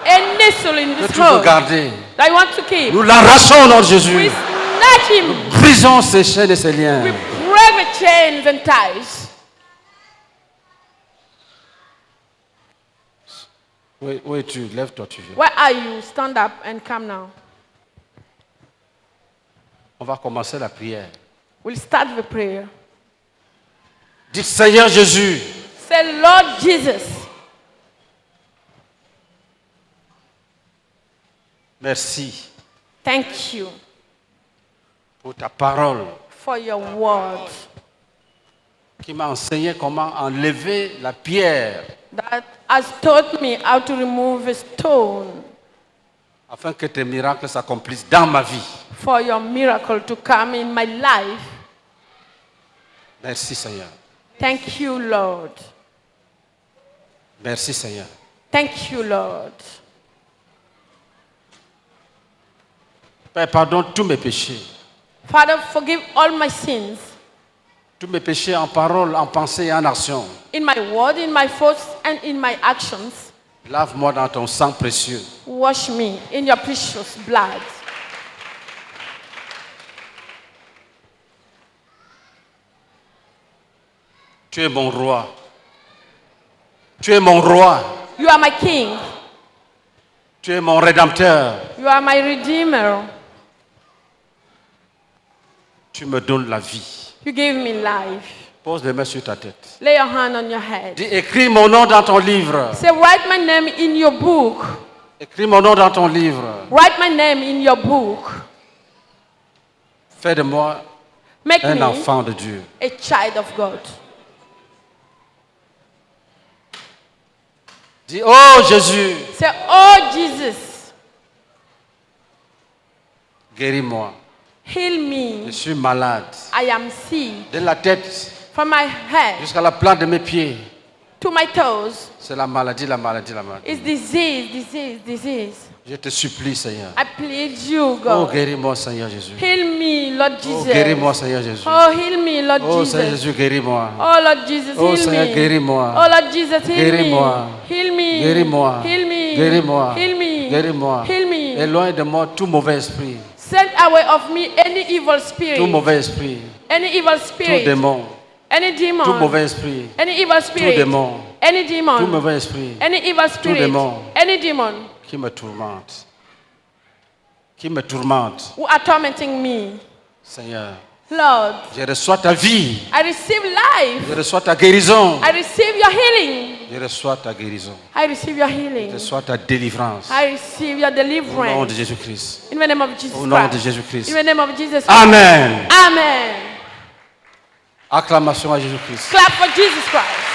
Any soul in que this tu veux home garder, that you want to keep. nous l'arrachons au nom de We Jésus. snatch him. Brisons ces chaînes et ces liens. We break the chains and ties. Où es-tu? Lève-toi, tu viens. Where are you? Stand up and come now. On va commencer la prière. We'll start the prayer. Dites, Seigneur Jésus, Say, Lord Jesus, merci thank you pour ta parole for your word qui m'a enseigné comment enlever la pierre that has taught me how to remove a stone afin que tes miracles s'accomplissent dans ma vie. for your miracle to come in my life. Merci Seigneur. Thank you, Lord. Merci Seigneur. Thank you, Lord. Père, pardonne tous mes péchés. Father, forgive all my sins Tous mes péchés en parole, en pensée et en action. in my word, in my thoughts, and in my actions. Lave-moi dans ton sang précieux. Wash me in your precious blood. Tu es mon roi. Tu es mon roi. You are my king. Tu es mon rédempteur. You are my redeemer. Tu me donnes la vie. You give me life. Pose les mains sur ta tête. Lay your hand on your head. Dis, écris mon nom dans ton livre. Say, write my name in your book. Écris mon nom dans ton livre. Write my name in your book. Fais de moi Make un me enfant de Dieu. a child of God. Dis, oh Jésus, Say, oh Jesus, guéris-moi. heal Je me. suis malade. I am sick. De la tête From my head jusqu'à la plante de mes pieds. to my toes. C'est la maladie, la maladie, la maladie. It's disease. Je te supplie, Seigneur. I plead you, Oh, God. guéris-moi, Seigneur Jésus. Heal me, Lord Oh, Jesus. guéris-moi, Seigneur Jésus. Oh, heal me, Lord Oh, Seigneur Jesus. Jésus, guéris-moi. Oh, Lord Jesus, Oh, heal Seigneur, me. guéris-moi. Oh, Lord Jesus, heal me. Guéris-moi. Heal me. Guéris-moi. Heal me. Guéris-moi. Heal me. Guéris-moi. Heal me. Éloigne de moi tout mauvais esprit. Send away of me any evil spirit. Tout mauvais esprit. Any evil Tout spirit. démon. Any demon. Tout mauvais esprit. Any evil spirit. démon. Any Tout demon. mauvais esprit Any evil spirit. démon. Any demon qui me tourmente. Qui me tourmente. who are tormenting me. Seigneur, Lord, je reçois ta vie. I receive life. Je reçois ta guérison. I receive your healing. Je reçois ta guérison. I receive your Je healing. reçois ta délivrance. I receive your Au nom de deliverance. Jésus-Christ. In the name of Jesus Au nom de Christ. Jésus-Christ. In the name of Jesus Christ. Amen. Amen. Acclamation à Jésus-Christ. Clap for Jesus Christ.